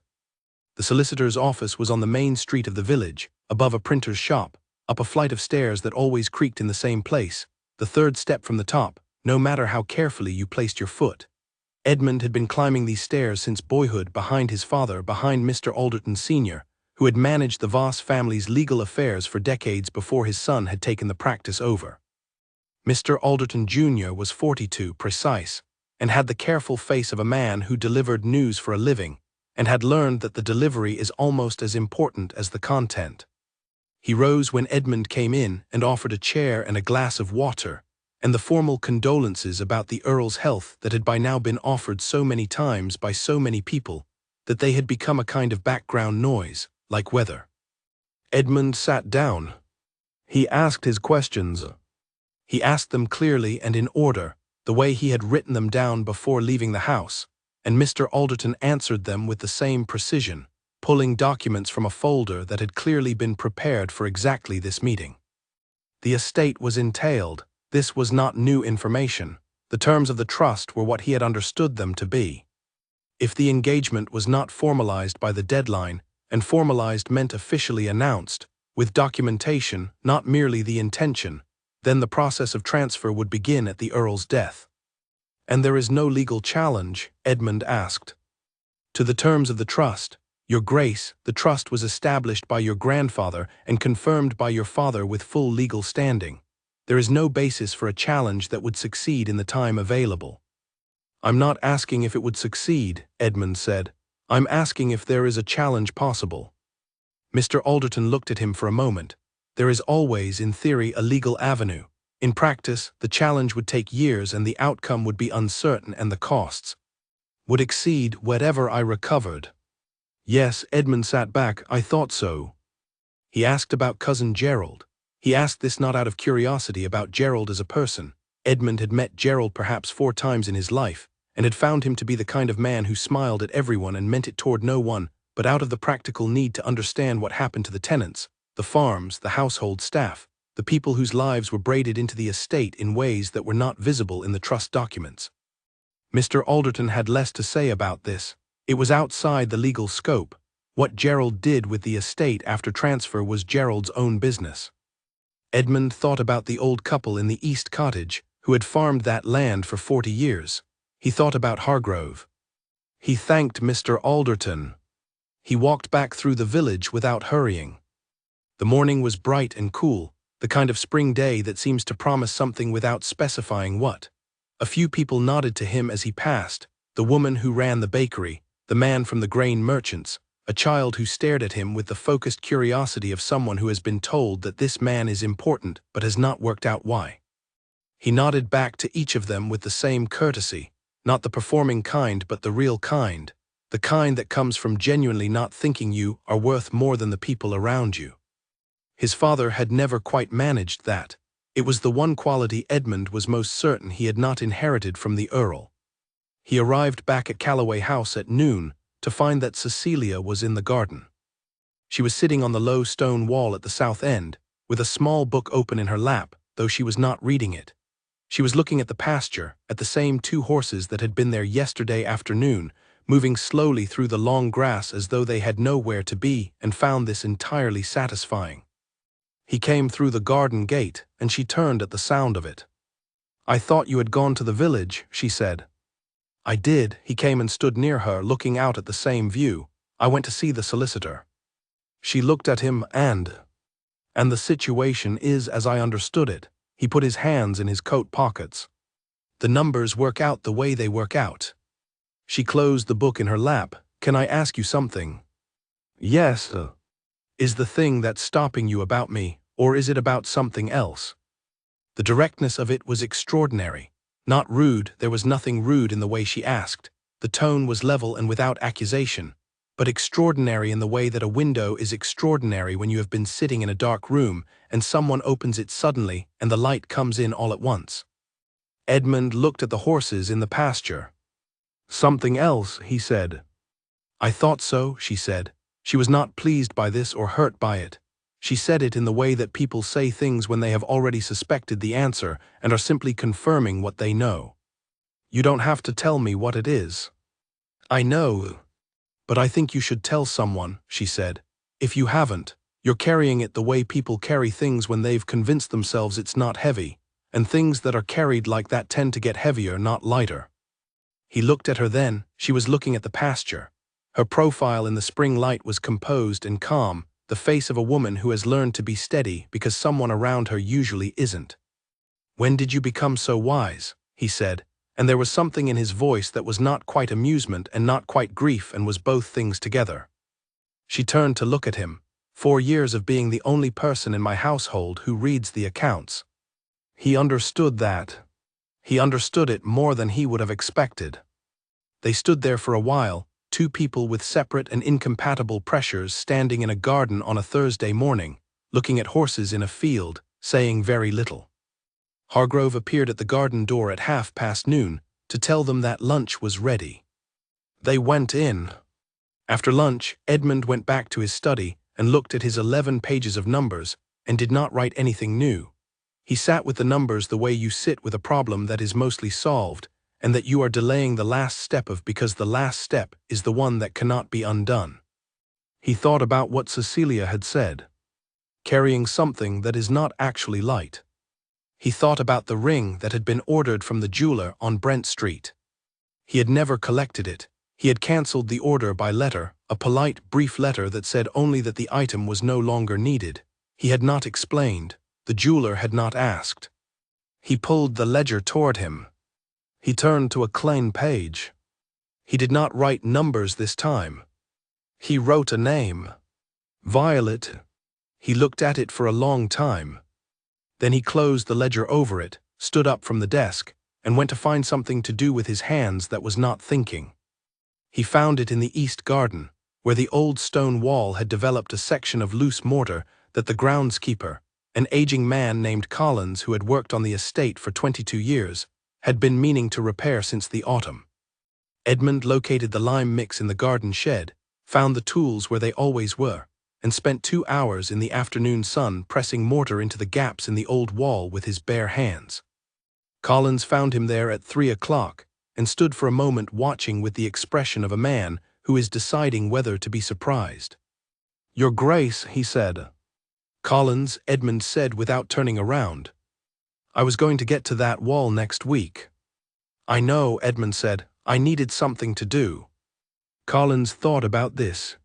The solicitor's office was on the main street of the village, above a printer's shop, up a flight of stairs that always creaked in the same place, the third step from the top, no matter how carefully you placed your foot. Edmund had been climbing these stairs since boyhood behind his father, behind Mr. Alderton Sr., who had managed the Voss family's legal affairs for decades before his son had taken the practice over. Mr. Alderton Jr. was 42 precise, and had the careful face of a man who delivered news for a living, and had learned that the delivery is almost as important as the content. He rose when Edmund came in and offered a chair and a glass of water, and the formal condolences about the Earl's health that had by now been offered so many times by so many people that they had become a kind of background noise, like weather. Edmund sat down. He asked his questions. He asked them clearly and in order, the way he had written them down before leaving the house, and Mr. Alderton answered them with the same precision, pulling documents from a folder that had clearly been prepared for exactly this meeting. The estate was entailed. This was not new information. The terms of the trust were what he had understood them to be. If the engagement was not formalized by the deadline, and formalized meant officially announced, with documentation, not merely the intention, then the process of transfer would begin at the Earl's death. And there is no legal challenge, Edmund asked. To the terms of the trust, Your Grace, the trust was established by your grandfather and confirmed by your father with full legal standing. There is no basis for a challenge that would succeed in the time available. I'm not asking if it would succeed, Edmund said. I'm asking if there is a challenge possible. Mr. Alderton looked at him for a moment. There is always, in theory, a legal avenue. In practice, the challenge would take years and the outcome would be uncertain and the costs would exceed whatever I recovered. Yes, Edmund sat back, I thought so. He asked about cousin Gerald. He asked this not out of curiosity about Gerald as a person. Edmund had met Gerald perhaps 4 times in his life, and had found him to be the kind of man who smiled at everyone and meant it toward no one, but out of the practical need to understand what happened to the tenants, the farms, the household staff, the people whose lives were braided into the estate in ways that were not visible in the trust documents. Mr. Alderton had less to say about this. It was outside the legal scope. What Gerald did with the estate after transfer was Gerald's own business. Edmund thought about the old couple in the East Cottage, who had farmed that land for 40 years. He thought about Hargrove. He thanked Mr. Alderton. He walked back through the village without hurrying. The morning was bright and cool, the kind of spring day that seems to promise something without specifying what. A few people nodded to him as he passed, the woman who ran the bakery, the man from the grain merchants, a child who stared at him with the focused curiosity of someone who has been told that this man is important but has not worked out why. He nodded back to each of them with the same courtesy, not the performing kind but the real kind, the kind that comes from genuinely not thinking you are worth more than the people around you. His father had never quite managed that. It was the one quality Edmund was most certain he had not inherited from the Earl. He arrived back at Calloway House at noon to find that Cecilia was in the garden. She was sitting on the low stone wall at the south end, with a small book open in her lap, though she was not reading it. She was looking at the pasture, at the same 2 horses that had been there yesterday afternoon, moving slowly through the long grass as though they had nowhere to be, and found this entirely satisfying. He came through the garden gate, and she turned at the sound of it. I thought you had gone to the village, she said. I did. He came and stood near her, looking out at the same view. I went to see the solicitor. She looked at him and the situation is as I understood it. He put his hands in his coat pockets. The numbers work out the way they work out. She closed the book in her lap. Can I ask you something? Yes. Is the thing that's stopping you about me, or is it about something else? The directness of it was extraordinary. Not rude, there was nothing rude in the way she asked. The tone was level and without accusation, but extraordinary in the way that a window is extraordinary when you have been sitting in a dark room and someone opens it suddenly and the light comes in all at once. Edmund looked at the horses in the pasture. Something else, he said. I thought so, she said. She was not pleased by this or hurt by it. She said it in the way that people say things when they have already suspected the answer and are simply confirming what they know. You don't have to tell me what it is. I know. But I think you should tell someone, she said. If you haven't, you're carrying it the way people carry things when they've convinced themselves it's not heavy, and things that are carried like that tend to get heavier, not lighter. He looked at her then. She was looking at the pasture. Her profile in the spring light was composed and calm, the face of a woman who has learned to be steady because someone around her usually isn't. When did you become so wise? He said, and there was something in his voice that was not quite amusement and not quite grief and was both things together. She turned to look at him. 4 years of being the only person in my household who reads the accounts. He understood that. He understood it more than he would have expected. They stood there for a while, two people with separate and incompatible pressures standing in a garden on a Thursday morning, looking at horses in a field, saying very little. Hargrove appeared at the garden door at noon to tell them that lunch was ready. They went in. After lunch, Edmund went back to his study and looked at his 11 pages of numbers and did not write anything new. He sat with the numbers the way you sit with a problem that is mostly solved and that you are delaying the last step of because the last step is the one that cannot be undone. He thought about what Cecilia had said. Carrying something that is not actually light. He thought about the ring that had been ordered from the jeweler on Brent Street. He had never collected it. He had cancelled the order by letter, a polite, brief letter that said only that the item was no longer needed. He had not explained. The jeweler had not asked. He pulled the ledger toward him. He turned to a clean page. He did not write numbers this time. He wrote a name. Violet. He looked at it for a long time. Then he closed the ledger over it, stood up from the desk, and went to find something to do with his hands that was not thinking. He found it in the east garden, where the old stone wall had developed a section of loose mortar that the groundskeeper, an aging man named Collins who had worked on the estate for 22 years, had been meaning to repair since the autumn. Edmund located the lime mix in the garden shed, found the tools where they always were, and spent 2 hours in the afternoon sun pressing mortar into the gaps in the old wall with his bare hands. Collins found him there at 3 o'clock and stood for a moment watching with the expression of a man who is deciding whether to be surprised. "Your Grace," he said. "Collins," Edmund said without turning around. "I was going to get to that wall next week." "I know," Edmund said. "I needed something to do." Collins thought about this.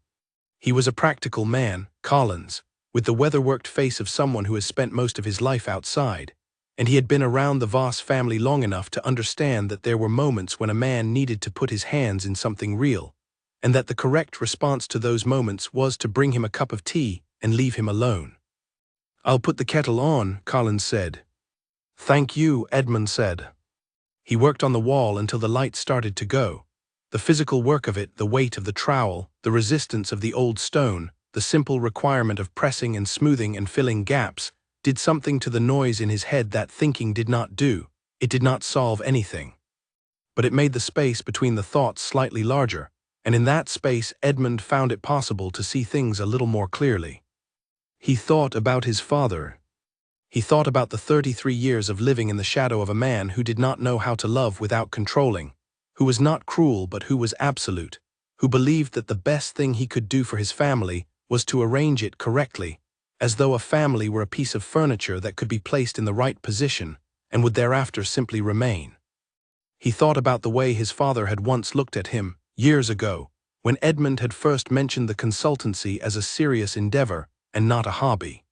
He was a practical man, Collins, with the weather-worked face of someone who has spent most of his life outside, and he had been around the Voss family long enough to understand that there were moments when a man needed to put his hands in something real, and that the correct response to those moments was to bring him a cup of tea and leave him alone. "I'll put the kettle on," Collins said. "Thank you," Edmund said. He worked on the wall until the light started to go. The physical work of it, the weight of the trowel, the resistance of the old stone, the simple requirement of pressing and smoothing and filling gaps, did something to the noise in his head that thinking did not do. It did not solve anything. But it made the space between the thoughts slightly larger, and in that space Edmund found it possible to see things a little more clearly. He thought about his father. He thought about the 33 years of living in the shadow of a man who did not know how to love without controlling, who was not cruel but who was absolute, who believed that the best thing he could do for his family was to arrange it correctly, as though a family were a piece of furniture that could be placed in the right position and would thereafter simply remain. He thought about the way his father had once looked at him, years ago, when Edmund had first mentioned the consultancy as a serious endeavor and not a hobby.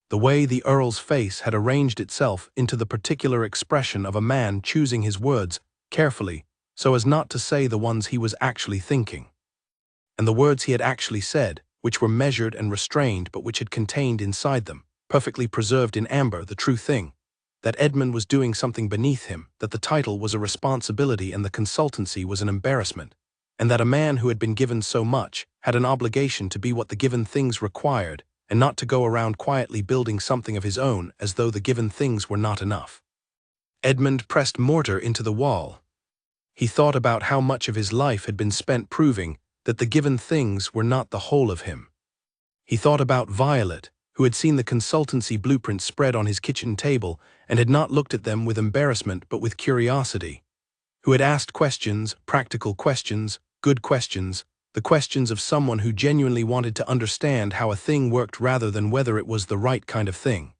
The way the Earl's face had arranged itself into the particular expression of a man choosing his words carefully so as not to say the ones he was actually thinking. And the words he had actually said, which were measured and restrained but which had contained inside them, perfectly preserved in amber, the true thing, that Edmund was doing something beneath him, that the title was a responsibility and the consultancy was an embarrassment, and that a man who had been given so much had an obligation to be what the given things required and not to go around quietly building something of his own as though the given things were not enough. Edmund pressed mortar into the wall. He thought about how much of his life had been spent proving that the given things were not the whole of him. He thought about Violet, who had seen the consultancy blueprints spread on his kitchen table and had not looked at them with embarrassment but with curiosity, who had asked questions, practical questions, good questions, the questions of someone who genuinely wanted to understand how a thing worked rather than whether it was the right kind of thing.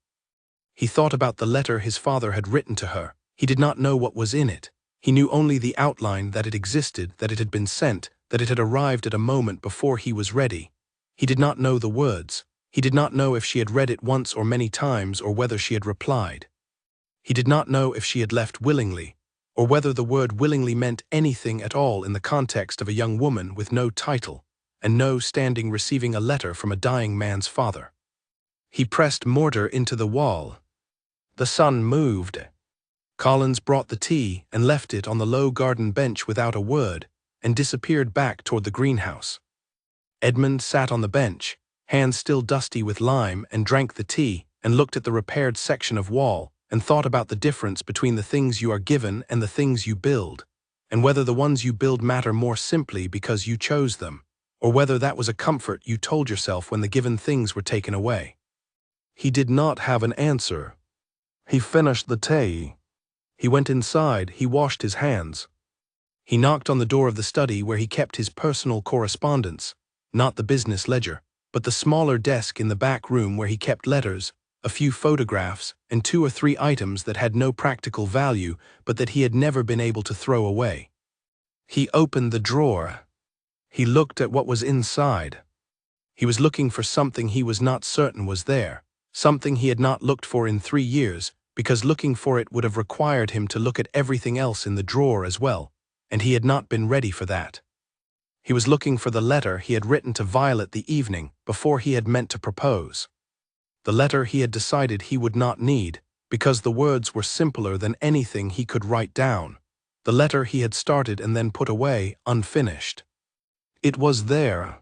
He thought about the letter his father had written to her. He did not know what was in it. He knew only the outline, that it existed, that it had been sent, that it had arrived at a moment before he was ready. He did not know the words. He did not know if she had read it once or many times or whether she had replied. He did not know if she had left willingly, or whether the word willingly meant anything at all in the context of a young woman with no title and no standing receiving a letter from a dying man's father. He pressed mortar into the wall. The sun moved. Collins brought the tea and left it on the low garden bench without a word and disappeared back toward the greenhouse. Edmund sat on the bench, hands still dusty with lime, and drank the tea and looked at the repaired section of wall and thought about the difference between the things you are given and the things you build, and whether the ones you build matter more simply because you chose them, or whether that was a comfort you told yourself when the given things were taken away. He did not have an answer. He finished the tea. He went inside, he washed his hands. He knocked on the door of the study where he kept his personal correspondence, not the business ledger, but the smaller desk in the back room where he kept letters, a few photographs, and 2 or 3 items that had no practical value but that he had never been able to throw away. He opened the drawer. He looked at what was inside. He was looking for something he was not certain was there, something he had not looked for in 3 years, because looking for it would have required him to look at everything else in the drawer as well, and he had not been ready for that. He was looking for the letter he had written to Violet the evening before he had meant to propose. The letter he had decided he would not need, because the words were simpler than anything he could write down. The letter he had started and then put away, unfinished. It was there.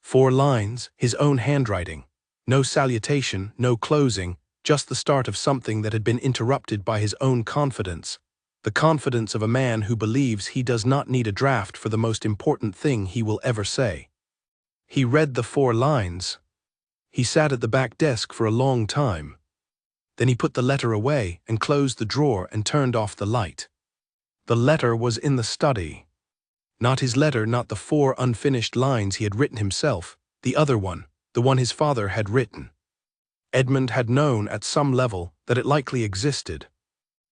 4 lines, his own handwriting. No salutation, no closing, just the start of something that had been interrupted by his own confidence. The confidence of a man who believes he does not need a draft for the most important thing he will ever say. He read the 4 lines. He sat at the back desk for a long time. Then he put the letter away and closed the drawer and turned off the light. The letter was in the study. Not his letter, not the 4 unfinished lines he had written himself, the other one, the one his father had written. Edmund had known at some level that it likely existed.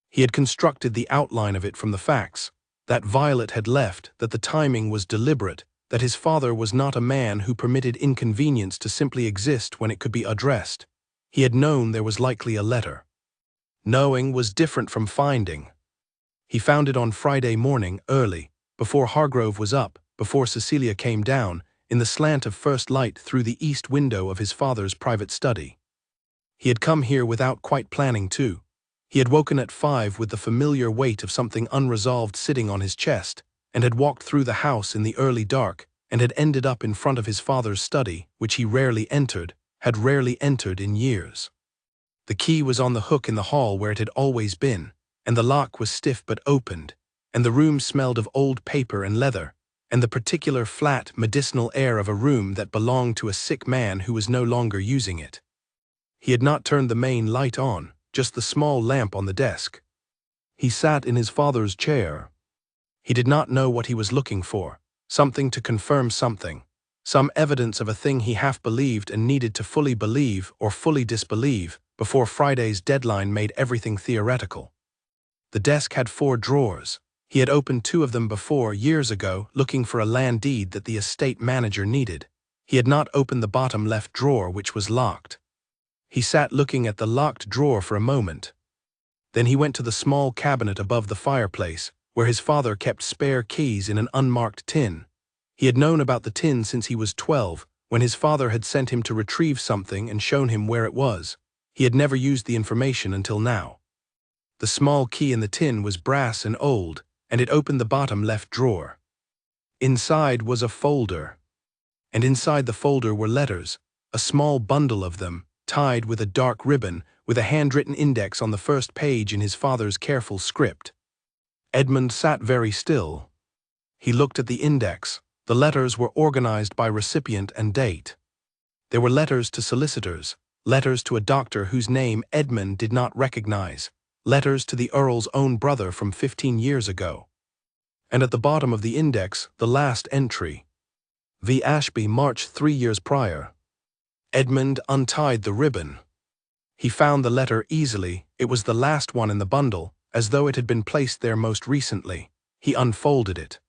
He had constructed the outline of it from the facts, that Violet had left, that the timing was deliberate, that his father was not a man who permitted inconvenience to simply exist when it could be addressed. He had known there was likely a letter. Knowing was different from finding. He found it on Friday morning, early, before Hargrove was up, before Cecilia came down, in the slant of first light through the east window of his father's private study. He had come here without quite planning to. He had woken at 5 with the familiar weight of something unresolved sitting on his chest, and had walked through the house in the early dark, and had ended up in front of his father's study, which he rarely entered, had rarely entered in years. The key was on the hook in the hall where it had always been, and the lock was stiff but opened, and the room smelled of old paper and leather, and the particular flat, medicinal air of a room that belonged to a sick man who was no longer using it. He had not turned the main light on, just the small lamp on the desk. He sat in his father's chair. He did not know what he was looking for, something to confirm something, some evidence of a thing he half believed and needed to fully believe or fully disbelieve before Friday's deadline made everything theoretical. The desk had 4 drawers. He had opened 2 of them before, years ago, looking for a land deed that the estate manager needed. He had not opened the bottom left drawer, which was locked. He sat looking at the locked drawer for a moment. Then he went to the small cabinet above the fireplace, where his father kept spare keys in an unmarked tin. He had known about the tin since he was 12, When his father had sent him to retrieve something and shown him where it was, he had never used the information until now. The small key in the tin was brass and old, and it opened the bottom left drawer. Inside was a folder, and inside the folder were letters, a small bundle of them, tied with a dark ribbon, with a handwritten index on the first page in his father's careful script. Edmund sat very still. He looked at the index. The letters were organized by recipient and date. There were letters to solicitors, letters to a doctor whose name Edmund did not recognize, letters to the Earl's own brother from 15 years ago. And at the bottom of the index, the last entry. V. Ashby, March 3 years prior. Edmund untied the ribbon. He found the letter easily. It was the last one in the bundle, as though it had been placed there most recently. He unfolded it.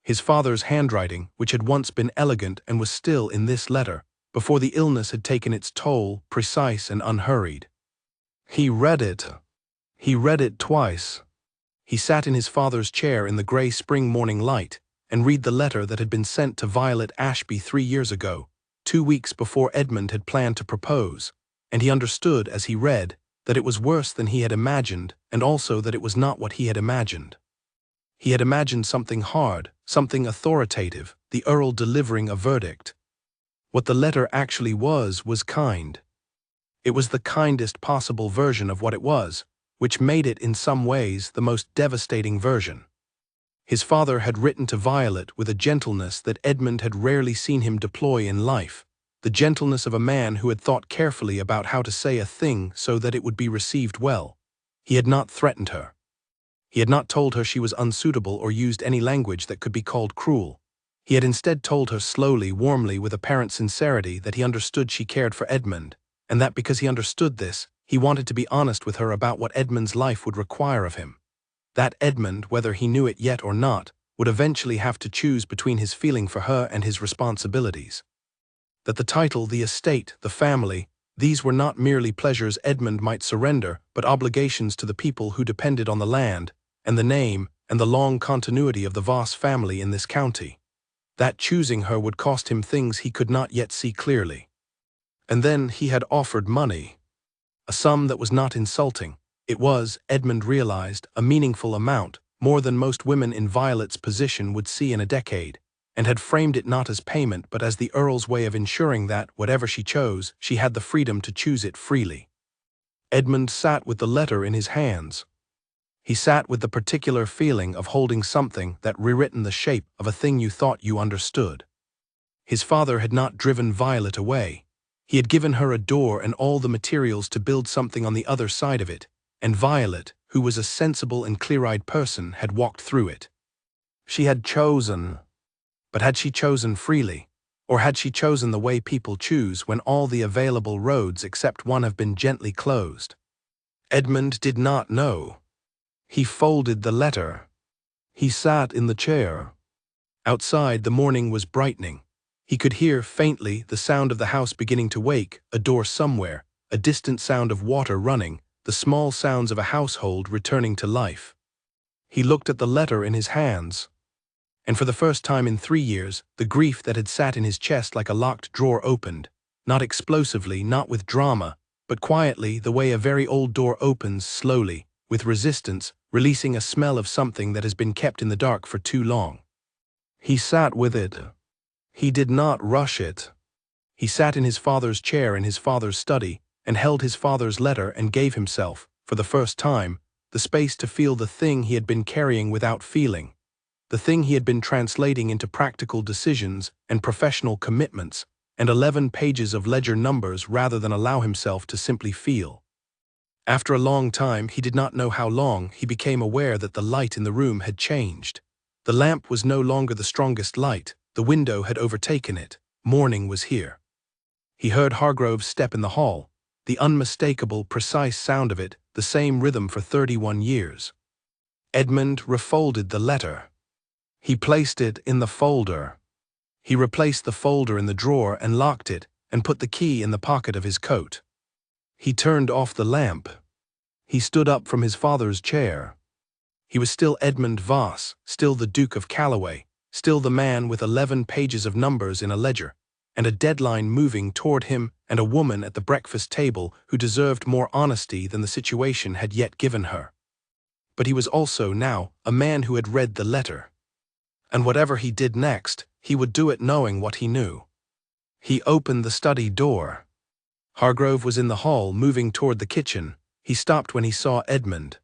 His father's handwriting, which had once been elegant and was still in this letter, before the illness had taken its toll, precise and unhurried. He read it. He read it twice. He sat in his father's chair in the grey spring morning light, and read the letter that had been sent to Violet Ashby 3 years ago, 2 weeks before Edmund had planned to propose, and he understood as he read that it was worse than he had imagined, and also that it was not what he had imagined. He had imagined something hard, something authoritative, the Earl delivering a verdict. What the letter actually was kind. It was the kindest possible version of what it was, which made it in some ways the most devastating version. His father had written to Violet with a gentleness that Edmund had rarely seen him deploy in life, the gentleness of a man who had thought carefully about how to say a thing so that it would be received well. He had not threatened her. He had not told her she was unsuitable or used any language that could be called cruel. He had instead told her slowly, warmly, with apparent sincerity that he understood she cared for Edmund, and that because he understood this, he wanted to be honest with her about what Edmund's life would require of him. That Edmund, whether he knew it yet or not, would eventually have to choose between his feeling for her and his responsibilities. That the title, the estate, the family, these were not merely pleasures Edmund might surrender, but obligations to the people who depended on the land, and the name, and the long continuity of the Voss family in this county. That choosing her would cost him things he could not yet see clearly. And then he had offered money. A sum that was not insulting. It was, Edmund realized, a meaningful amount, more than most women in Violet's position would see in a decade, and had framed it not as payment but as the Earl's way of ensuring that, whatever she chose, she had the freedom to choose it freely. Edmund sat with the letter in his hands. He sat with the particular feeling of holding something that rewritten the shape of a thing you thought you understood. His father had not driven Violet away. He had given her a door and all the materials to build something on the other side of it, and Violet, who was a sensible and clear-eyed person, had walked through it. She had chosen. But had she chosen freely? Or had she chosen the way people choose when all the available roads except one have been gently closed? Edmund did not know. He folded the letter. He sat in the chair. Outside, the morning was brightening. He could hear, faintly, the sound of the house beginning to wake, a door somewhere, a distant sound of water running, the small sounds of a household returning to life. He looked at the letter in his hands. And for the first time in 3 years, the grief that had sat in his chest like a locked drawer opened, not explosively, not with drama, but quietly, the way a very old door opens slowly, with resistance, releasing a smell of something that has been kept in the dark for too long. He sat with it. He did not rush it. He sat in his father's chair in his father's study, and held his father's letter and gave himself, for the first time, the space to feel the thing he had been carrying without feeling, the thing he had been translating into practical decisions and professional commitments, and 11 pages of ledger numbers rather than allow himself to simply feel. After a long time, he did not know how long, he became aware that the light in the room had changed. The lamp was no longer the strongest light, the window had overtaken it, morning was here. He heard Hargrove's step in the hall, the unmistakable, precise sound of it, the same rhythm for 31 years. Edmund refolded the letter. He placed it in the folder. He replaced the folder in the drawer and locked it, and put the key in the pocket of his coat. He turned off the lamp. He stood up from his father's chair. He was still Edmund Voss, still the Duke of Calloway, still the man with 11 pages of numbers in a ledger, and a deadline moving toward him, and a woman at the breakfast table who deserved more honesty than the situation had yet given her. But he was also, now, a man who had read the letter. And whatever he did next, he would do it knowing what he knew. He opened the study door. Hargrove was in the hall, moving toward the kitchen. He stopped when he saw Edmund.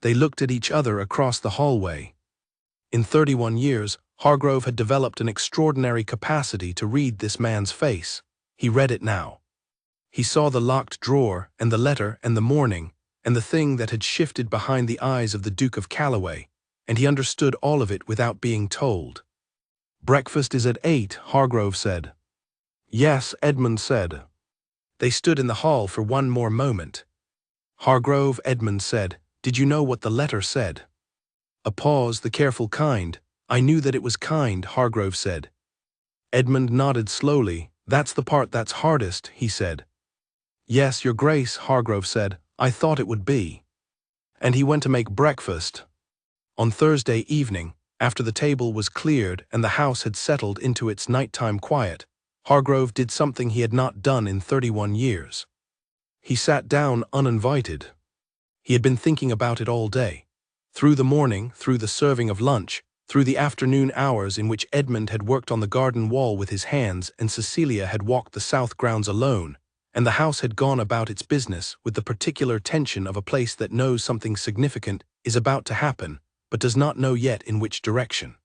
They looked at each other across the hallway. In 31 years, Hargrove had developed an extraordinary capacity to read this man's face. He read it now. He saw the locked drawer, and the letter, and the morning, and the thing that had shifted behind the eyes of the Duke of Calloway, and he understood all of it without being told. "Breakfast is at 8, Hargrove said. "Yes," Edmund said. They stood in the hall for one more moment. "Hargrove," Edmund said, "did you know what the letter said?" A pause, the careful kind. "I knew that it was kind," Hargrove said. Edmund nodded slowly. "That's the part that's hardest," he said. "Yes, Your Grace," Hargrove said. "I thought it would be." And he went to make breakfast. On Thursday evening, after the table was cleared and the house had settled into its nighttime quiet, Hargrove did something he had not done in 31 years. He sat down uninvited. He had been thinking about it all day. Through the morning, through the serving of lunch, through the afternoon hours in which Edmund had worked on the garden wall with his hands and Cecilia had walked the south grounds alone, and the house had gone about its business with the particular tension of a place that knows something significant is about to happen, but does not know yet in which direction.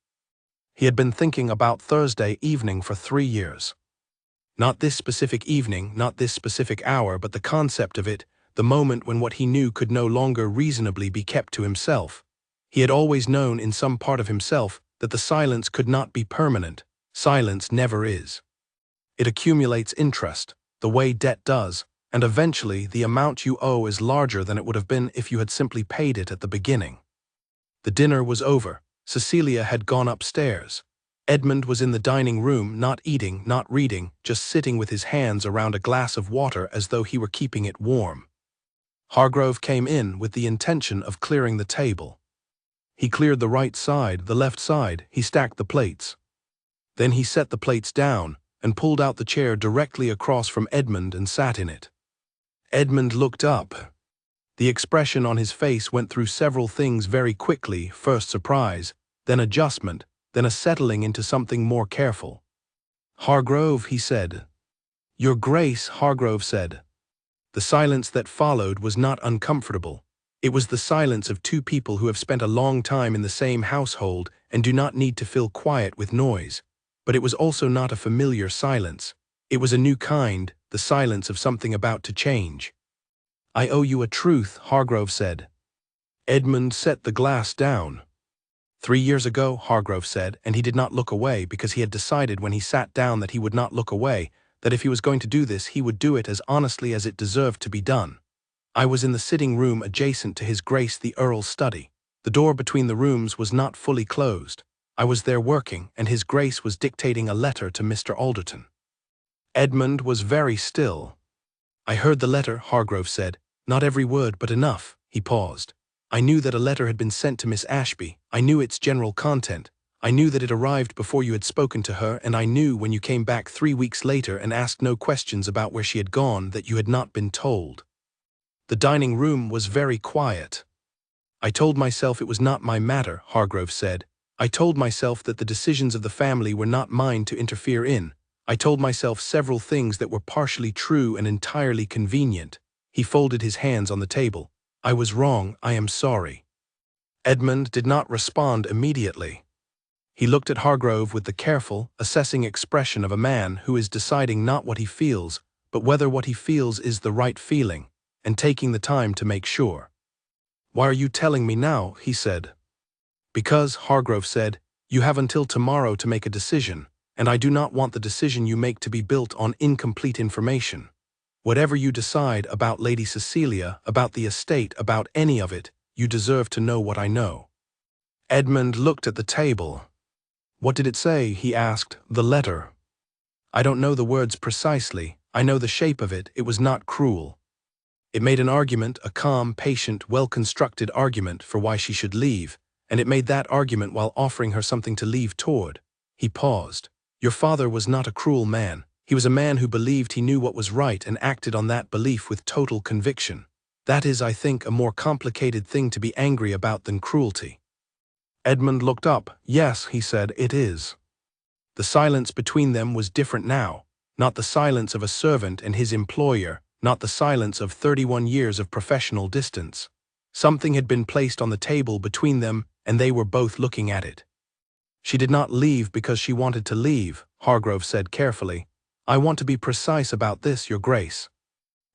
He had been thinking about Thursday evening for 3 years. Not this specific evening, not this specific hour, but the concept of it, the moment when what he knew could no longer reasonably be kept to himself. He had always known in some part of himself that the silence could not be permanent. Silence never is. It accumulates interest, the way debt does, and eventually the amount you owe is larger than it would have been if you had simply paid it at the beginning. The dinner was over. Cecilia had gone upstairs. Edmund was in the dining room, not eating, not reading, just sitting with his hands around a glass of water as though he were keeping it warm. Hargrove came in with the intention of clearing the table. He cleared the right side, the left side, he stacked the plates. Then he set the plates down and pulled out the chair directly across from Edmund and sat in it. Edmund looked up. The expression on his face went through several things very quickly, first surprise, then adjustment, then a settling into something more careful. "Hargrove," he said. "Your Grace," Hargrove said. The silence that followed was not uncomfortable. It was the silence of two people who have spent a long time in the same household and do not need to fill quiet with noise. But it was also not a familiar silence. It was a new kind, the silence of something about to change. "I owe you a truth," Hargrove said. Edmund set the glass down. 3 years ago, Hargrove said, and he did not look away because he had decided when he sat down that he would not look away, that if he was going to do this he would do it as honestly as it deserved to be done. "I was in the sitting room adjacent to His Grace the Earl's study. The door between the rooms was not fully closed. I was there working, and His Grace was dictating a letter to Mr. Alderton." Edmund was very still. "I heard the letter," Hargrove said. "Not every word, but enough." He paused. "I knew that a letter had been sent to Miss Ashby. I knew its general content. I knew that it arrived before you had spoken to her, and I knew when you came back 3 weeks later and asked no questions about where she had gone that you had not been told." The dining room was very quiet. "I told myself it was not my matter," Hargrove said. "I told myself that the decisions of the family were not mine to interfere in. I told myself several things that were partially true and entirely convenient." He folded his hands on the table. "I was wrong, I am sorry." Edmund did not respond immediately. He looked at Hargrove with the careful, assessing expression of a man who is deciding not what he feels, but whether what he feels is the right feeling, and taking the time to make sure. "Why are you telling me now?" he said. "Because," Hargrove said, "you have until tomorrow to make a decision, and I do not want the decision you make to be built on incomplete information. Whatever you decide about Lady Cecilia, about the estate, about any of it, you deserve to know what I know." Edmund looked at the table. "What did it say?" he asked. "The letter." "I don't know the words precisely. I know the shape of it. It was not cruel. It made an argument, a calm, patient, well-constructed argument for why she should leave, and it made that argument while offering her something to leave toward." He paused. Your father was not a cruel man. He was a man who believed he knew what was right and acted on that belief with total conviction. That is, I think, a more complicated thing to be angry about than cruelty." Edmund looked up. "Yes," he said, "it is." The silence between them was different now, not the silence of a servant and his employer, not the silence of 31 years of professional distance. Something had been placed on the table between them, and they were both looking at it. "She did not leave because she wanted to leave," Hargrove said carefully. "I want to be precise about this, Your Grace.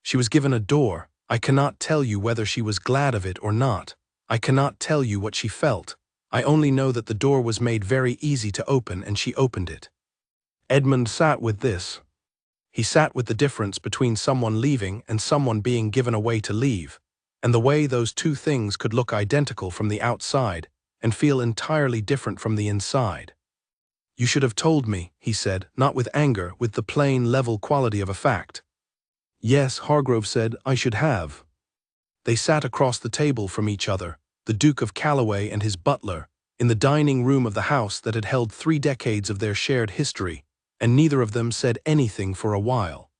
She was given a door. I cannot tell you whether she was glad of it or not. I cannot tell you what she felt. I only know that the door was made very easy to open and she opened it." Edmund sat with this. He sat with the difference between someone leaving and someone being given a way to leave, and the way those two things could look identical from the outside and feel entirely different from the inside. "You should have told me," he said, not with anger, with the plain, level quality of a fact. "Yes," Hargrove said, "I should have." They sat across the table from each other, the Duke of Calloway and his butler, in the dining room of the house that had held 3 decades of their shared history, and neither of them said anything for a while.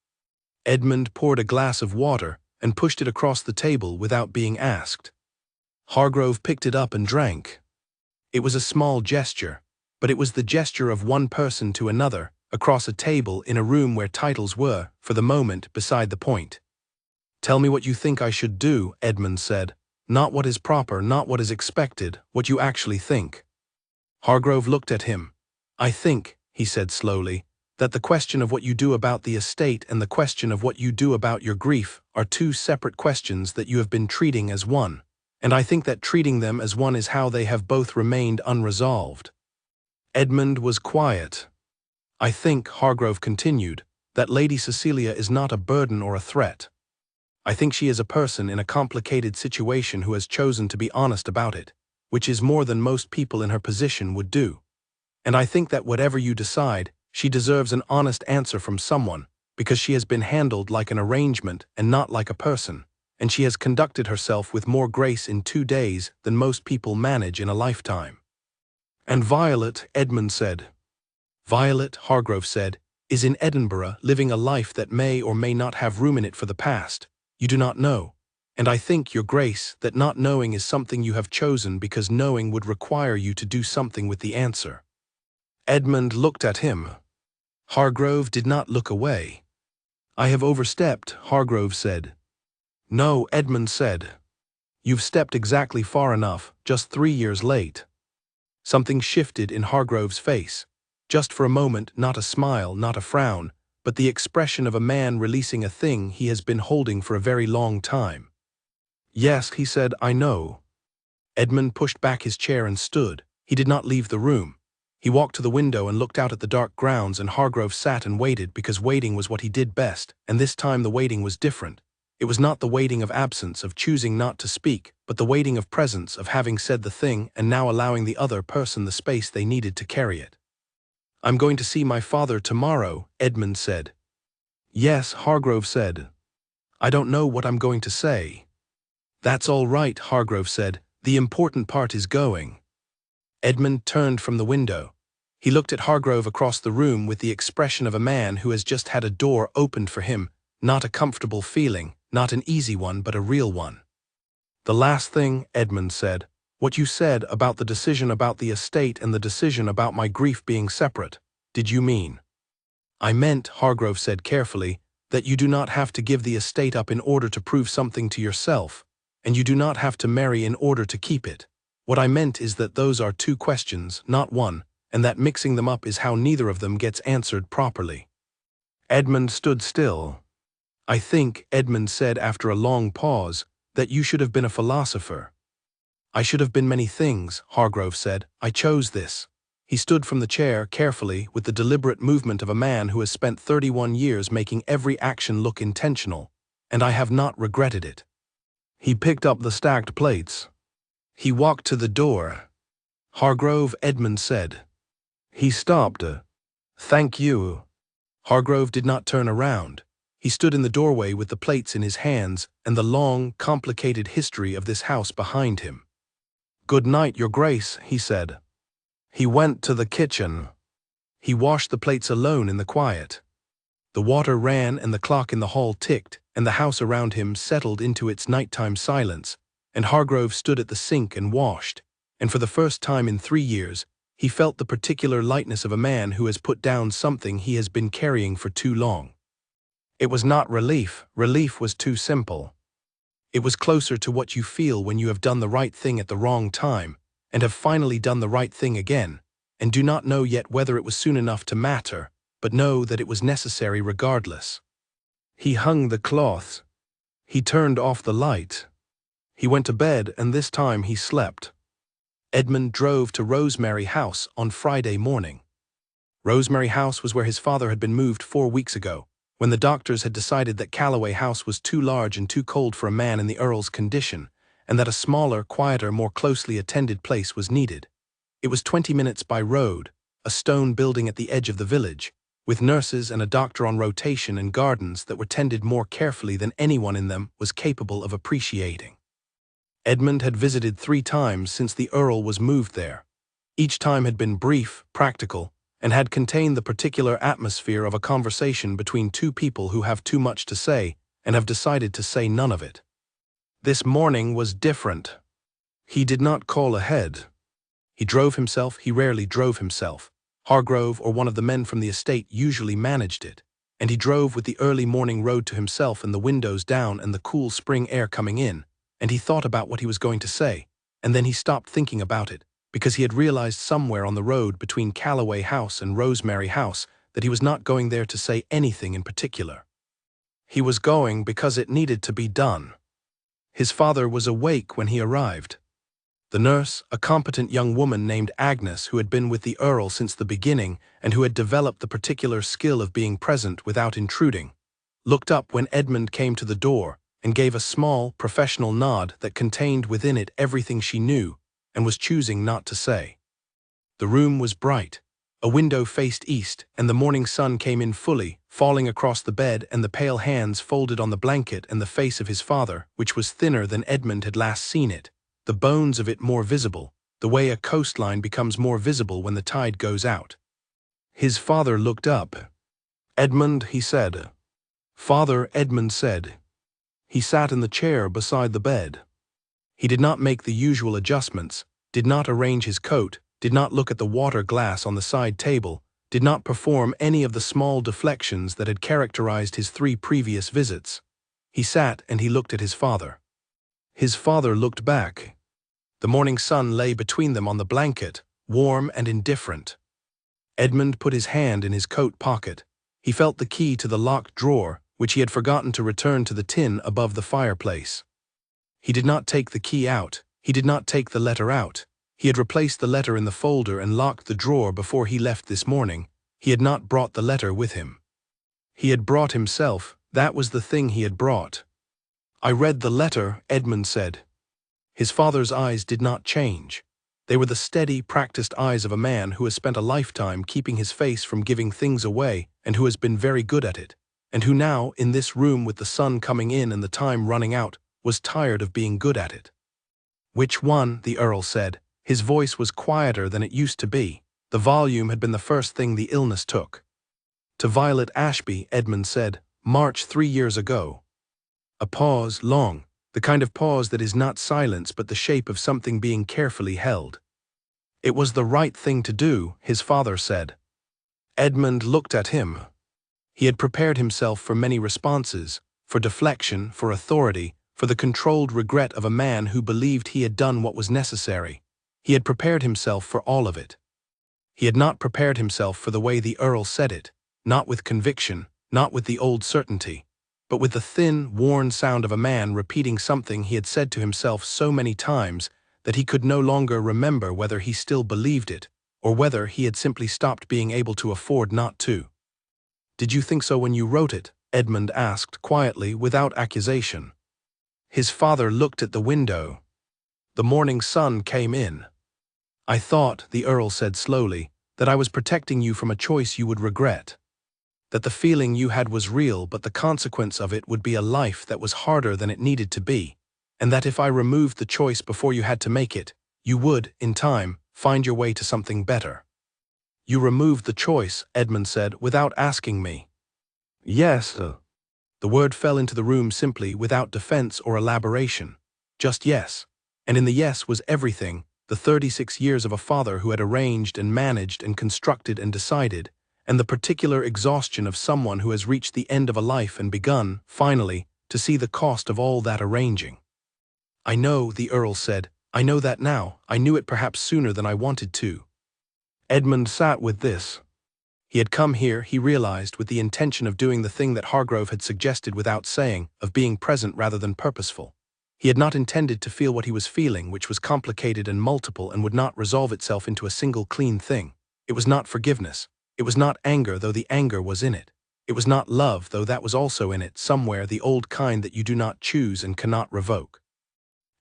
Edmund poured a glass of water and pushed it across the table without being asked. Hargrove picked it up and drank. It was a small gesture, but it was the gesture of one person to another, across a table in a room where titles were, for the moment, beside the point. "Tell me what you think I should do," Edmund said. "Not what is proper, not what is expected, what you actually think." Hargrove looked at him. "I think," he said slowly, "that the question of what you do about the estate and the question of what you do about your grief are 2 separate questions that you have been treating as one, and I think that treating them as one is how they have both remained unresolved." Edmund was quiet. "I think," Hargrove continued, "that Lady Cecilia is not a burden or a threat. I think she is a person in a complicated situation who has chosen to be honest about it, which is more than most people in her position would do. And I think that whatever you decide, she deserves an honest answer from someone, because she has been handled like an arrangement and not like a person, and she has conducted herself with more grace in 2 days than most people manage in a lifetime." "And Violet," Edmund said. "Violet," Hargrove said, "is in Edinburgh living a life that may or may not have room in it for the past. You do not know. And I think, Your Grace, that not knowing is something you have chosen because knowing would require you to do something with the answer." Edmund looked at him. Hargrove did not look away. "I have overstepped," Hargrove said. "No," Edmund said. "You've stepped exactly far enough, just 3 years late." Something shifted in Hargrove's face. Just for a moment, not a smile, not a frown, but the expression of a man releasing a thing he has been holding for a very long time. "Yes," he said, "I know." Edmund pushed back his chair and stood. He did not leave the room. He walked to the window and looked out at the dark grounds, and Hargrove sat and waited because waiting was what he did best, and this time the waiting was different. It was not the waiting of absence, of choosing not to speak, but the waiting of presence, of having said the thing and now allowing the other person the space they needed to carry it. "I'm going to see my father tomorrow," Edmund said. "Yes," Hargrove said. "I don't know what I'm going to say." "That's all right," Hargrove said. "The important part is going." Edmund turned from the window. He looked at Hargrove across the room with the expression of a man who has just had a door opened for him, not a comfortable feeling, not an easy one, but a real one. "The last thing," Edmund said, "what you said about the decision about the estate and the decision about my grief being separate, did you mean?" "I meant," Hargrove said carefully, "that you do not have to give the estate up in order to prove something to yourself, and you do not have to marry in order to keep it. What I meant is that those are 2 questions, not one, and that mixing them up is how neither of them gets answered properly." Edmund stood still. "I think," Edmund said after a long pause, "that you should have been a philosopher." "I should have been many things," Hargrove said. "I chose this." He stood from the chair carefully with the deliberate movement of a man who has spent 31 years making every action look intentional, and I have not regretted it. He picked up the stacked plates. He walked to the door. "Hargrove," Edmund said. He stopped. "Thank you." Hargrove did not turn around. He stood in the doorway with the plates in his hands and the long, complicated history of this house behind him. "Good night, Your Grace," he said. He went to the kitchen. He washed the plates alone in the quiet. The water ran and the clock in the hall ticked, and the house around him settled into its nighttime silence, and Hargrove stood at the sink and washed, and for the first time in 3 years, he felt the particular lightness of a man who has put down something he has been carrying for too long. It was not relief was too simple. It was closer to what you feel when you have done the right thing at the wrong time, and have finally done the right thing again, and do not know yet whether it was soon enough to matter, but know that it was necessary regardless. He hung the cloths. He turned off the light. He went to bed, and this time he slept. Edmund drove to Rosemary House on Friday morning. Rosemary House was where his father had been moved 4 weeks ago, when the doctors had decided that Callaway House was too large and too cold for a man in the Earl's condition, and that a smaller, quieter, more closely attended place was needed. It was 20 minutes by road, a stone building at the edge of the village, with nurses and a doctor on rotation and gardens that were tended more carefully than anyone in them was capable of appreciating. Edmund had visited 3 times since the Earl was moved there. Each time had been brief, practical, and had contained the particular atmosphere of a conversation between 2 people who have too much to say and have decided to say none of it. This morning was different. He did not call ahead. He drove himself. He rarely drove himself. Hargrove or one of the men from the estate usually managed it, and he drove with the early morning road to himself and the windows down and the cool spring air coming in, and he thought about what he was going to say, and then he stopped thinking about it, because he had realized somewhere on the road between Callaway House and Rosemary House that he was not going there to say anything in particular. He was going because it needed to be done. His father was awake when he arrived. The nurse, a competent young woman named Agnes who had been with the Earl since the beginning and who had developed the particular skill of being present without intruding, looked up when Edmund came to the door and gave a small, professional nod that contained within it everything she knew and was choosing not to say. The room was bright. A window faced east, and the morning sun came in fully, falling across the bed and the pale hands folded on the blanket and the face of his father, which was thinner than Edmund had last seen it, the bones of it more visible, the way a coastline becomes more visible when the tide goes out. His father looked up. "Edmund," he said. "Father," Edmund said. He sat in the chair beside the bed. He did not make the usual adjustments, did not arrange his coat, did not look at the water glass on the side table, did not perform any of the small deflections that had characterized his 3 previous visits. He sat and he looked at his father. His father looked back. The morning sun lay between them on the blanket, warm and indifferent. Edmund put his hand in his coat pocket. He felt the key to the locked drawer, which he had forgotten to return to the tin above the fireplace. He did not take the key out. He did not take the letter out. He had replaced the letter in the folder and locked the drawer before he left this morning. He had not brought the letter with him. He had brought himself. That was the thing he had brought. "I read the letter," Edmund said. His father's eyes did not change. They were the steady, practiced eyes of a man who has spent a lifetime keeping his face from giving things away and who has been very good at it, and who now, in this room with the sun coming in and the time running out, was tired of being good at it. "Which one?" the Earl said. His voice was quieter than it used to be. The volume had been the first thing the illness took. "To Violet Ashby," Edmund said. "March 3 years ago." A pause, long, the kind of pause that is not silence but the shape of something being carefully held. "It was the right thing to do," his father said. Edmund looked at him. He had prepared himself for many responses, for deflection, for authority, for the controlled regret of a man who believed he had done what was necessary. He had prepared himself for all of it. He had not prepared himself for the way the Earl said it, not with conviction, not with the old certainty, but with the thin, worn sound of a man repeating something he had said to himself so many times that he could no longer remember whether he still believed it, or whether he had simply stopped being able to afford not to. "Did you think so when you wrote it?" Edmund asked quietly, without accusation. His father looked at the window. The morning sun came in. "I thought," the Earl said slowly, "that I was protecting you from a choice you would regret. That the feeling you had was real, but the consequence of it would be a life that was harder than it needed to be, and that if I removed the choice before you had to make it, you would, in time, find your way to something better." You removed the choice, Edmund said, without asking me. Yes, sir. The word fell into the room simply, without defense or elaboration. Just yes. And in the yes was everything, the 36 years of a father who had arranged and managed and constructed and decided, and the particular exhaustion of someone who has reached the end of a life and begun, finally, to see the cost of all that arranging. I know, the Earl said. I know that now. I knew it perhaps sooner than I wanted to. Edmund sat with this. He had come here, he realized, with the intention of doing the thing that Hargrove had suggested without saying, of being present rather than purposeful. He had not intended to feel what he was feeling, which was complicated and multiple and would not resolve itself into a single clean thing. It was not forgiveness. It was not anger, though the anger was in it. It was not love, though that was also in it, somewhere, the old kind that you do not choose and cannot revoke.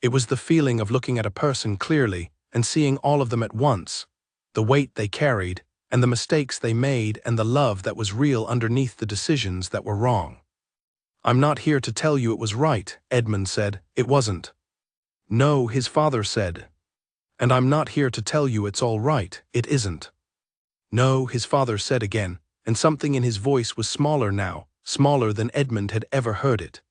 It was the feeling of looking at a person clearly and seeing all of them at once, the weight they carried, and the mistakes they made, and the love that was real underneath the decisions that were wrong. I'm not here to tell you it was right, Edmund said. It wasn't. No, his father said. And I'm not here to tell you it's all right. It isn't. No, his father said again, and something in his voice was smaller now, smaller than Edmund had ever heard it.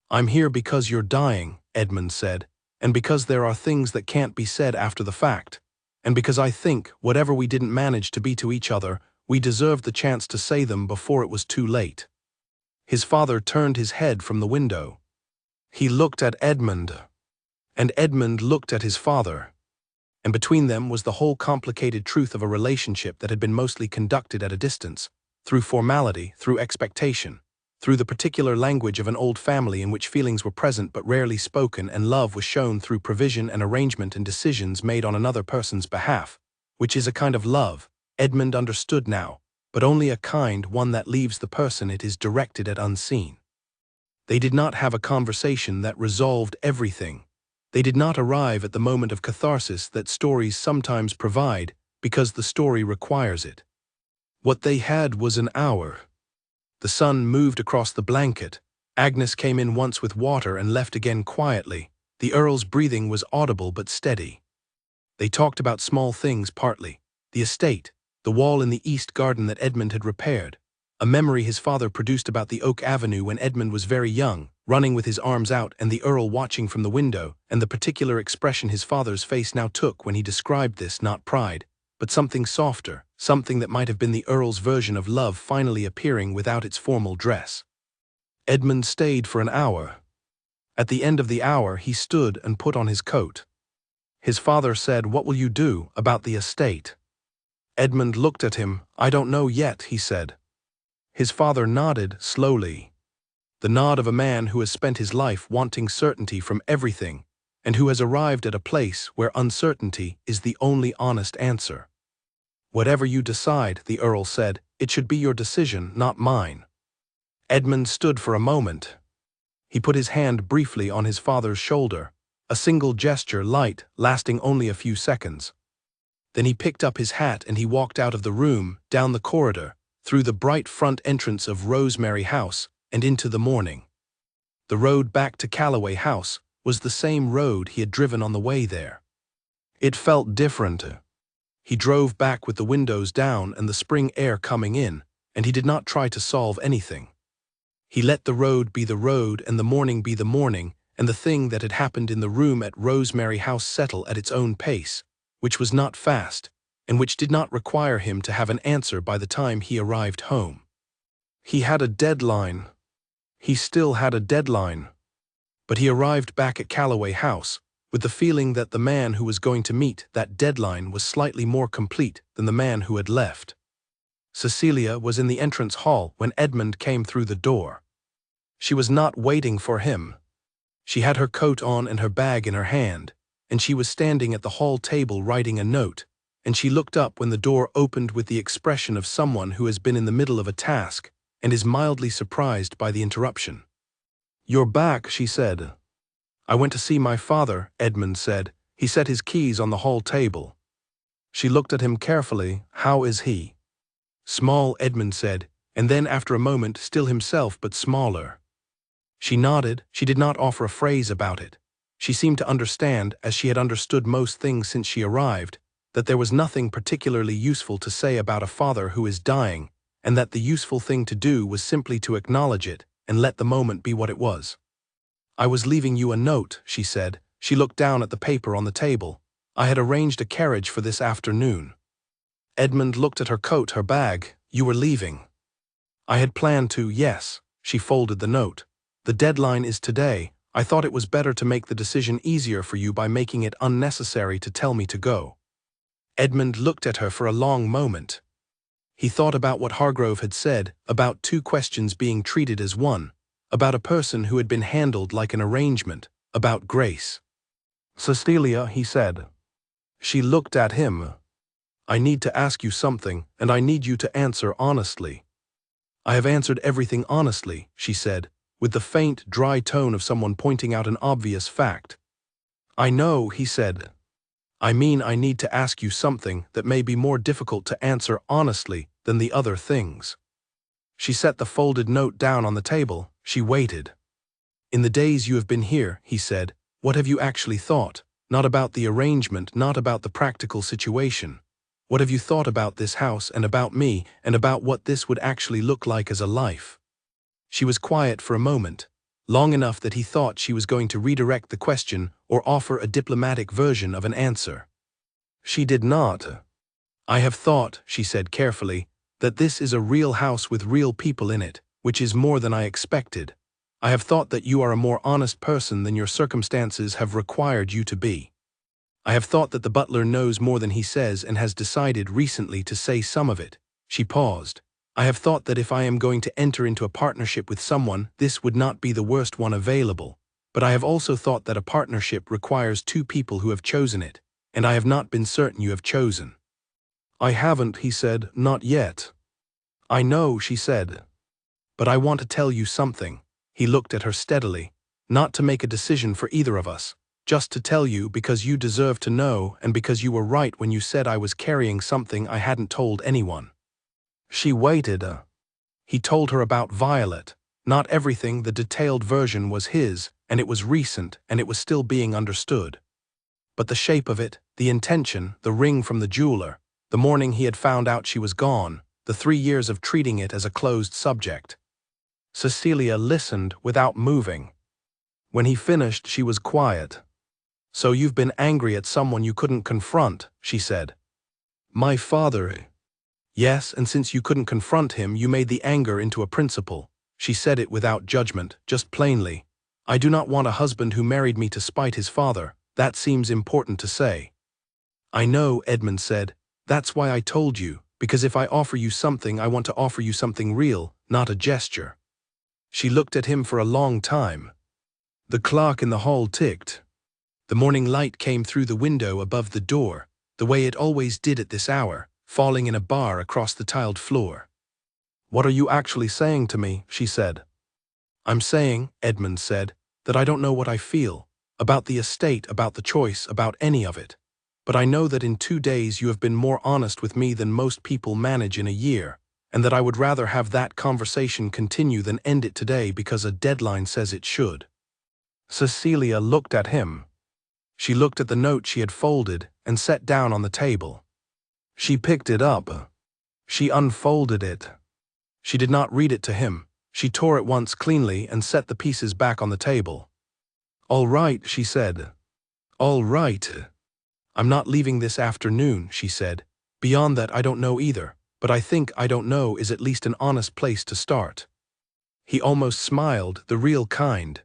I'm here because you're dying, Edmund said, and because there are things that can't be said after the fact. And because I think, whatever we didn't manage to be to each other, we deserved the chance to say them before it was too late. His father turned his head from the window. He looked at Edmund. And Edmund looked at his father. And between them was the whole complicated truth of a relationship that had been mostly conducted at a distance, through formality, through expectation, through the particular language of an old family in which feelings were present but rarely spoken, and love was shown through provision and arrangement and decisions made on another person's behalf, which is a kind of love, Edmund understood now, but only a kind, one that leaves the person it is directed at unseen. They did not have a conversation that resolved everything. They did not arrive at the moment of catharsis that stories sometimes provide because the story requires it. What they had was an hour. The sun moved across the blanket. Agnes came in once with water and left again quietly. The Earl's breathing was audible but steady. They talked about small things partly. The estate, the wall in the east garden that Edmund had repaired, a memory his father produced about the Oak Avenue when Edmund was very young, running with his arms out and the Earl watching from the window, and the particular expression his father's face now took when he described this, not pride, but something softer, something that might have been the Earl's version of love finally appearing without its formal dress. Edmund stayed for an hour. At the end of the hour he stood and put on his coat. His father said, "What will you do about the estate?" Edmund looked at him. "I don't know yet," he said. His father nodded slowly. The nod of a man who has spent his life wanting certainty from everything, and who has arrived at a place where uncertainty is the only honest answer. "Whatever you decide," the Earl said, "it should be your decision, not mine." Edmund stood for a moment. He put his hand briefly on his father's shoulder, a single gesture, light, lasting only a few seconds. Then he picked up his hat and he walked out of the room, down the corridor, through the bright front entrance of Rosemary House, and into the morning. The road back to Calloway House was the same road he had driven on the way there. It felt different. He drove back with the windows down and the spring air coming in, and he did not try to solve anything. He let the road be the road and the morning be the morning, and the thing that had happened in the room at Rosemary House settle at its own pace, which was not fast, and which did not require him to have an answer by the time he arrived home. He had a deadline. He still had a deadline. But he arrived back at Calloway House with the feeling that the man who was going to meet that deadline was slightly more complete than the man who had left. Cecilia was in the entrance hall when Edmund came through the door. She was not waiting for him. She had her coat on and her bag in her hand, and she was standing at the hall table writing a note, and she looked up when the door opened with the expression of someone who has been in the middle of a task and is mildly surprised by the interruption. "You're back," she said. "I went to see my father," Edmund said. "He set his keys on the hall table." She looked at him carefully. "How is he?" "Small," Edmund said, and then after a moment, still himself but smaller. She nodded. She did not offer a phrase about it. She seemed to understand, as she had understood most things since she arrived, that there was nothing particularly useful to say about a father who is dying, and that the useful thing to do was simply to acknowledge it and let the moment be what it was. "I was leaving you a note," she said. She looked down at the paper on the table. "I had arranged a carriage for this afternoon." Edmund looked at her coat, her bag. "You were leaving?" "I had planned to, yes." She folded the note. "The deadline is today. I thought it was better to make the decision easier for you by making it unnecessary to tell me to go." Edmund looked at her for a long moment. He thought about what Hargrove had said, about two questions being treated as one, about a person who had been handled like an arrangement, about Grace. "Cecilia," he said. She looked at him. "I need to ask you something, and I need you to answer honestly." "I have answered everything honestly," she said, with the faint, dry tone of someone pointing out an obvious fact. "I know," he said. "I mean, I need to ask you something that may be more difficult to answer honestly than the other things." She set the folded note down on the table. She waited. "In the days you have been here," he said, "what have you actually thought? Not about the arrangement, not about the practical situation. What have you thought about this house and about me and about what this would actually look like as a life?" She was quiet for a moment, long enough that he thought she was going to redirect the question or offer a diplomatic version of an answer. She did not. "I have thought," she said carefully, "that this is a real house with real people in it, which is more than I expected. I have thought that you are a more honest person than your circumstances have required you to be. I have thought that the butler knows more than he says and has decided recently to say some of it." She paused. "I have thought that if I am going to enter into a partnership with someone, this would not be the worst one available. But I have also thought that a partnership requires two people who have chosen it, and I have not been certain you have chosen." "I haven't," he said, "not yet." "I know," she said. "But I want to tell you something." He looked at her steadily. "Not to make a decision for either of us. Just to tell you because you deserve to know and because you were right when you said I was carrying something I hadn't told anyone." She waited. He told her about Violet. Not everything, the detailed version was his, and it was recent, and it was still being understood. But the shape of it, the intention, the ring from the jeweler, the morning he had found out she was gone, the 3 years of treating it as a closed subject. Cecilia listened without moving. When he finished, she was quiet. "So you've been angry at someone you couldn't confront," she said. "My father." "Yes, and since you couldn't confront him, you made the anger into a principle." She said it without judgment, just plainly. "I do not want a husband who married me to spite his father. That seems important to say." "I know," Edmund said. "That's why I told you, because if I offer you something, I want to offer you something real, not a gesture." She looked at him for a long time. The clock in the hall ticked. The morning light came through the window above the door, the way it always did at this hour, falling in a bar across the tiled floor. "What are you actually saying to me?" she said. "I'm saying," Edmund said, "that I don't know what I feel, about the estate, about the choice, about any of it. But I know that in 2 days you have been more honest with me than most people manage in a year, and that I would rather have that conversation continue than end it today because a deadline says it should." Cecilia looked at him. She looked at the note she had folded and set down on the table. She picked it up. She unfolded it. She did not read it to him. She tore it once cleanly and set the pieces back on the table. "All right," she said. "All right. I'm not leaving this afternoon," she said. "Beyond that I don't know either, but I think I don't know is at least an honest place to start." He almost smiled, the real kind.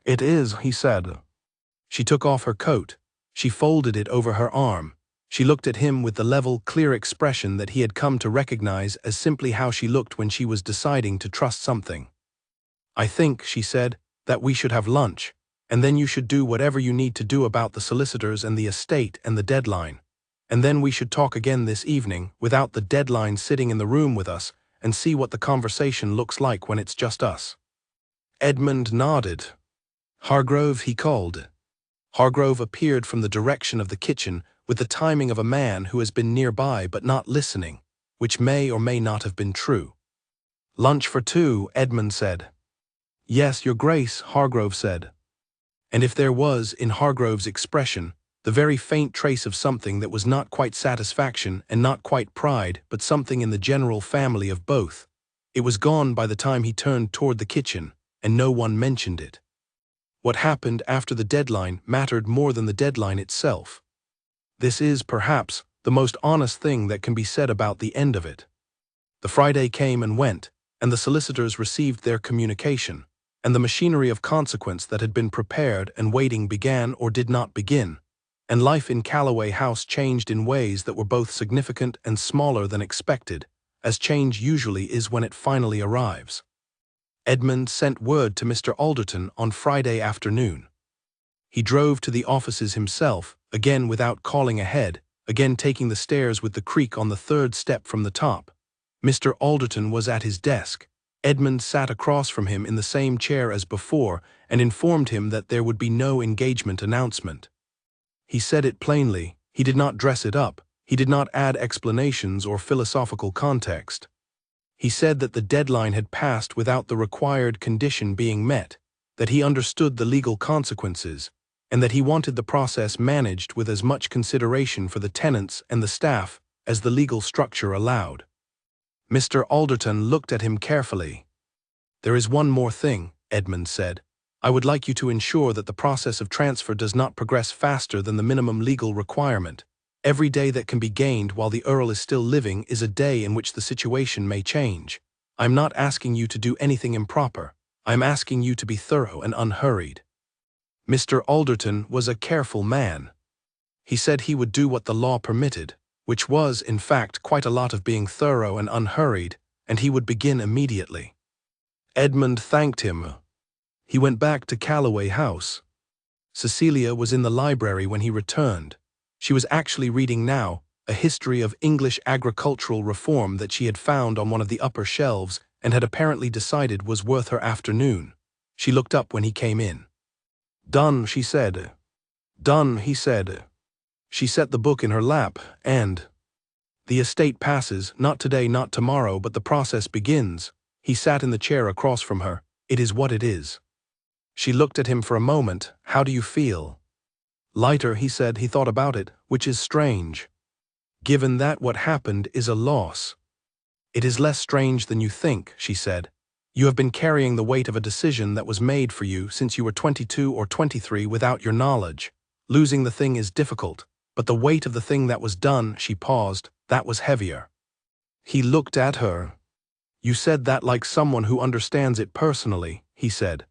"It is," he said. She took off her coat. She folded it over her arm. She looked at him with the level, clear expression that he had come to recognize as simply how she looked when she was deciding to trust something. "I think," she said, "that we should have lunch, and then you should do whatever you need to do about the solicitors and the estate and the deadline. And then we should talk again this evening, without the deadline sitting in the room with us, and see what the conversation looks like when it's just us." Edmund nodded. "Hargrove," he called. Hargrove appeared from the direction of the kitchen with the timing of a man who has been nearby but not listening, which may or may not have been true. "Lunch for 2, Edmund said. "Yes, Your Grace," Hargrove said. And if there was, in Hargrove's expression, The very faint trace of something that was not quite satisfaction and not quite pride, but something in the general family of both. It was gone by the time he turned toward the kitchen, and no one mentioned it. What happened after the deadline mattered more than the deadline itself. This is, perhaps, the most honest thing that can be said about the end of it. The Friday came and went, and the solicitors received their communication, and the machinery of consequence that had been prepared and waiting began or did not begin, and life in Calloway House changed in ways that were both significant and smaller than expected, as change usually is when it finally arrives. Edmund sent word to Mr. Alderton on Friday afternoon. He drove to the offices himself, again without calling ahead, again taking the stairs with the creak on the third step from the top. Mr. Alderton was at his desk. Edmund sat across from him in the same chair as before and informed him that there would be no engagement announcement. He said it plainly. He did not dress it up. He did not add explanations or philosophical context. He said that the deadline had passed without the required condition being met, that he understood the legal consequences, and that he wanted the process managed with as much consideration for the tenants and the staff as the legal structure allowed. Mr. Alderton looked at him carefully. "There is one more thing," Edmund said. "I would like you to ensure that the process of transfer does not progress faster than the minimum legal requirement. Every day that can be gained while the Earl is still living is a day in which the situation may change. I am not asking you to do anything improper. I am asking you to be thorough and unhurried." Mr. Alderton was a careful man. He said he would do what the law permitted, which was, in fact, quite a lot of being thorough and unhurried, and he would begin immediately. Edmund thanked him. He went back to Calloway House. Cecilia was in the library when he returned. She was actually reading now a history of English agricultural reform that she had found on one of the upper shelves and had apparently decided was worth her afternoon. She looked up when he came in. "Done," she said. "Done," he said. She set the book in her lap, and "The estate passes, not today, not tomorrow, but the process begins." He sat in the chair across from her. "It is what it is." She looked at him for a moment. "How do you feel?" "Lighter," he said. He thought about it, which is strange. "Given that what happened is a loss." "It is less strange than you think," she said. "You have been carrying the weight of a decision that was made for you since you were 22 or 23 without your knowledge. Losing the thing is difficult. But the weight of the thing that was done," she paused, "that was heavier." He looked at her. "You said that like someone who understands it personally," he said.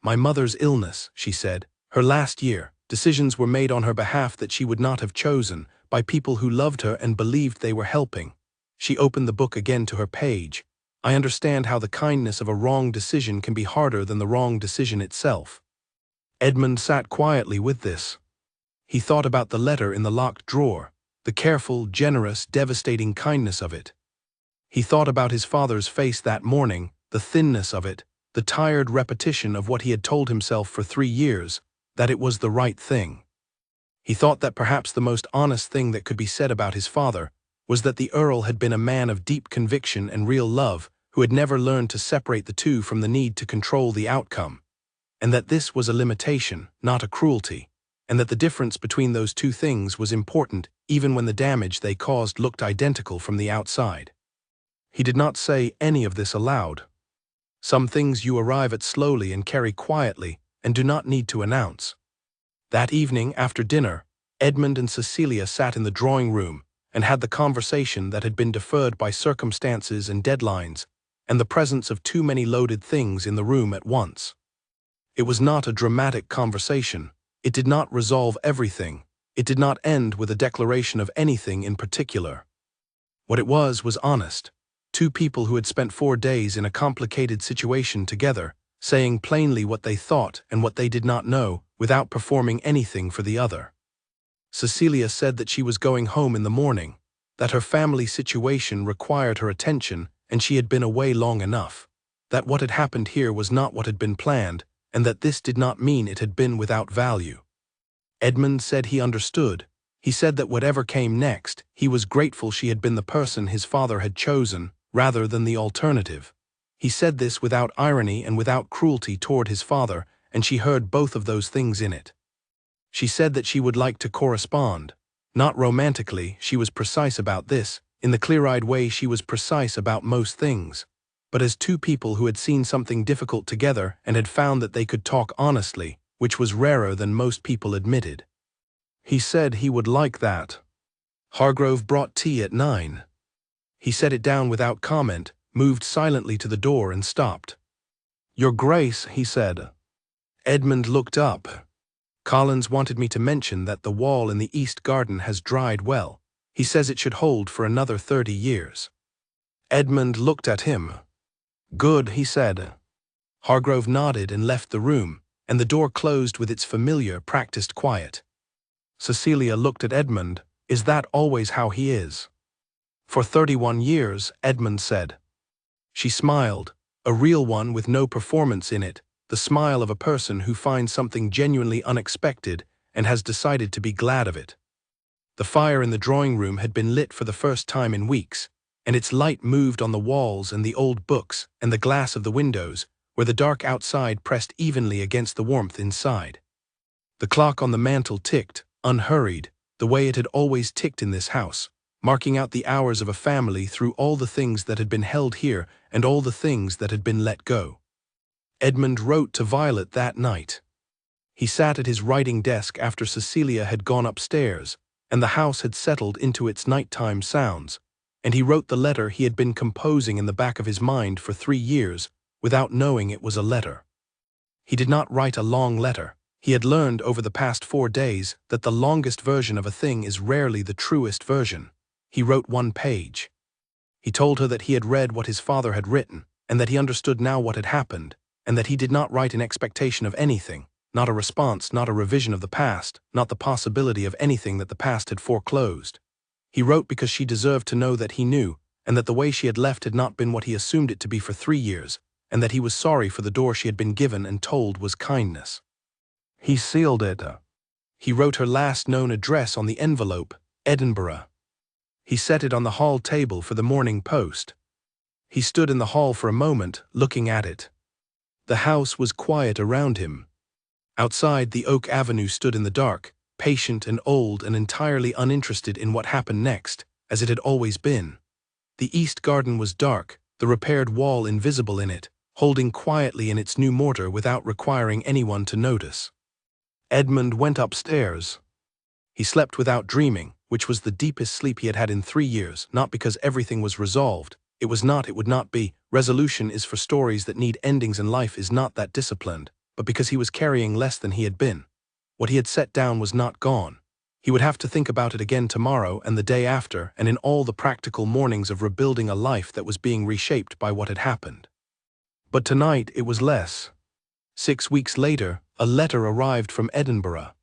"My mother's illness," she said. "Her last year, decisions were made on her behalf that she would not have chosen, by people who loved her and believed they were helping." She opened the book again to her page. "I understand how the kindness of a wrong decision can be harder than the wrong decision itself." Edmund sat quietly with this. He thought about the letter in the locked drawer, the careful, generous, devastating kindness of it. He thought about his father's face that morning, the thinness of it, the tired repetition of what he had told himself for 3 years, that it was the right thing. He thought that perhaps the most honest thing that could be said about his father was that the Earl had been a man of deep conviction and real love, who had never learned to separate the two from the need to control the outcome, and that this was a limitation, not a cruelty, and that the difference between those two things was important even when the damage they caused looked identical from the outside. He did not say any of this aloud. Some things you arrive at slowly and carry quietly and do not need to announce. That evening, after dinner, Edmund and Cecilia sat in the drawing room and had the conversation that had been deferred by circumstances and deadlines, and the presence of too many loaded things in the room at once. It was not a dramatic conversation. It did not resolve everything. It did not end with a declaration of anything in particular. What it was honest. Two people who had spent 4 days in a complicated situation together, saying plainly what they thought and what they did not know, without performing anything for the other. Cecilia said that she was going home in the morning, that her family situation required her attention and she had been away long enough, that what had happened here was not what had been planned, and that this did not mean it had been without value. Edmund said he understood. He said that whatever came next, he was grateful she had been the person his father had chosen, rather than the alternative. He said this without irony and without cruelty toward his father, and she heard both of those things in it. She said that she would like to correspond. Not romantically, she was precise about this. In the clear-eyed way, she was precise about most things. But as two people who had seen something difficult together and had found that they could talk honestly, which was rarer than most people admitted. He said he would like that. Hargrove brought tea at 9. He set it down without comment, moved silently to the door and stopped. "Your Grace," he said. Edmund looked up. "Collins wanted me to mention that the wall in the east garden has dried well. He says it should hold for another 30 years. Edmund looked at him. "Good," he said. Hargrove nodded and left the room, and the door closed with its familiar, practiced quiet. Cecilia looked at Edmund. "Is that always how he is?" "For 31 years, Edmund said. She smiled, a real one with no performance in it, the smile of a person who finds something genuinely unexpected and has decided to be glad of it. The fire in the drawing room had been lit for the first time in weeks, and its light moved on the walls and the old books and the glass of the windows, where the dark outside pressed evenly against the warmth inside. The clock on the mantel ticked, unhurried, the way it had always ticked in this house, marking out the hours of a family through all the things that had been held here and all the things that had been let go. Edmund wrote to Violet that night. He sat at his writing desk after Cecilia had gone upstairs, and the house had settled into its nighttime sounds, and he wrote the letter he had been composing in the back of his mind for 3 years without knowing it was a letter. He did not write a long letter. He had learned over the past 4 days that the longest version of a thing is rarely the truest version. He wrote 1 page. He told her that he had read what his father had written, and that he understood now what had happened, and that he did not write in expectation of anything, not a response, not a revision of the past, not the possibility of anything that the past had foreclosed. He wrote because she deserved to know that he knew, and that the way she had left had not been what he assumed it to be for 3 years, and that he was sorry for the door she had been given and told was kindness. He sealed it. He wrote her last known address on the envelope, Edinburgh. He set it on the hall table for the Morning Post. He stood in the hall for a moment, looking at it. The house was quiet around him. Outside, the oak avenue stood in the dark, patient and old and entirely uninterested in what happened next, as it had always been. The east garden was dark, the repaired wall invisible in it, holding quietly in its new mortar without requiring anyone to notice. Edmund went upstairs. He slept without dreaming, which was the deepest sleep he had had in 3 years, not because everything was resolved. It was not, it would not be. Resolution is for stories that need endings, and life is not that disciplined, but because he was carrying less than he had been. What he had set down was not gone. He would have to think about it again tomorrow and the day after, and in all the practical mornings of rebuilding a life that was being reshaped by what had happened. But tonight it was less. 6 weeks later, a letter arrived from Edinburgh.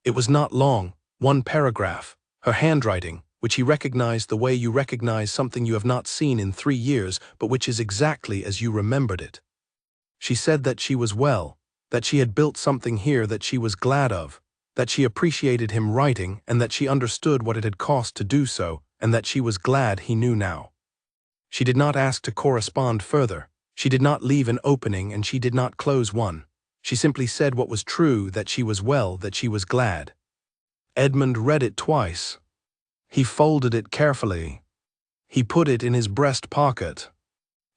It was not long, 1 paragraph, her handwriting, which he recognized the way you recognize something you have not seen in 3 years, but which is exactly as you remembered it. She said that she was well, that she had built something here that she was glad of, that she appreciated him writing and that she understood what it had cost to do so, and that she was glad he knew now. She did not ask to correspond further. She did not leave an opening and she did not close one. She simply said what was true, that she was well, that she was glad. Edmund read it twice. He folded it carefully. He put it in his breast pocket.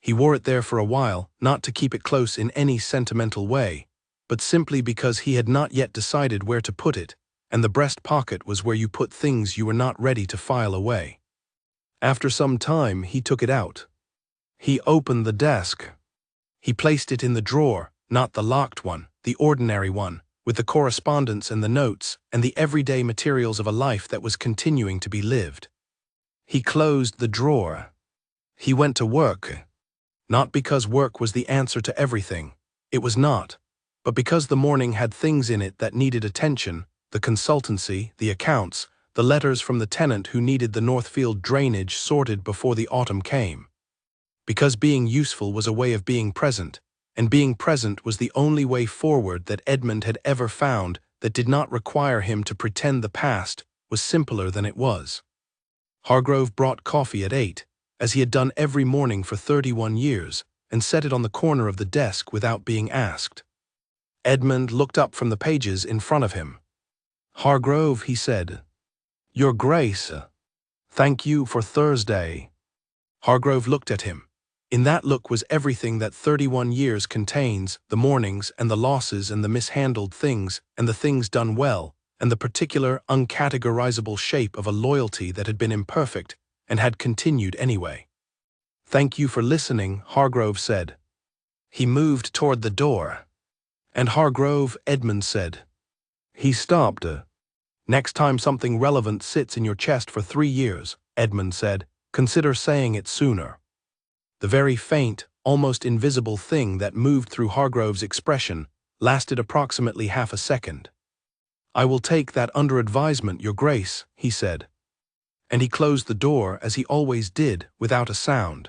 He wore it there for a while, not to keep it close in any sentimental way, but simply because he had not yet decided where to put it, and the breast pocket was where you put things you were not ready to file away. After some time, he took it out. He opened the desk. He placed it in the drawer, not the locked one, the ordinary one, with the correspondence and the notes and the everyday materials of a life that was continuing to be lived. He closed the drawer. He went to work. Not because work was the answer to everything. It was not. But because the morning had things in it that needed attention, the consultancy, the accounts, the letters from the tenant who needed the Northfield drainage sorted before the autumn came. Because being useful was a way of being present, and being present was the only way forward that Edmund had ever found that did not require him to pretend the past was simpler than it was. Hargrove brought coffee at 8, as he had done every morning for 31 years, and set it on the corner of the desk without being asked. Edmund looked up from the pages in front of him. Hargrove, he said. Your Grace. Thank you for Thursday. Hargrove looked at him. In that look was everything that 31 years contains, the mornings and the losses and the mishandled things and the things done well, and the particular, uncategorizable shape of a loyalty that had been imperfect and had continued anyway. Thank you for listening, Hargrove said. He moved toward the door. And Hargrove, Edmund said. He stopped. Next time something relevant sits in your chest for 3 years, Edmund said, consider saying it sooner. The very faint, almost invisible thing that moved through Hargrove's expression lasted approximately half a second. I will take that under advisement, Your Grace, he said. And he closed the door as he always did, without a sound.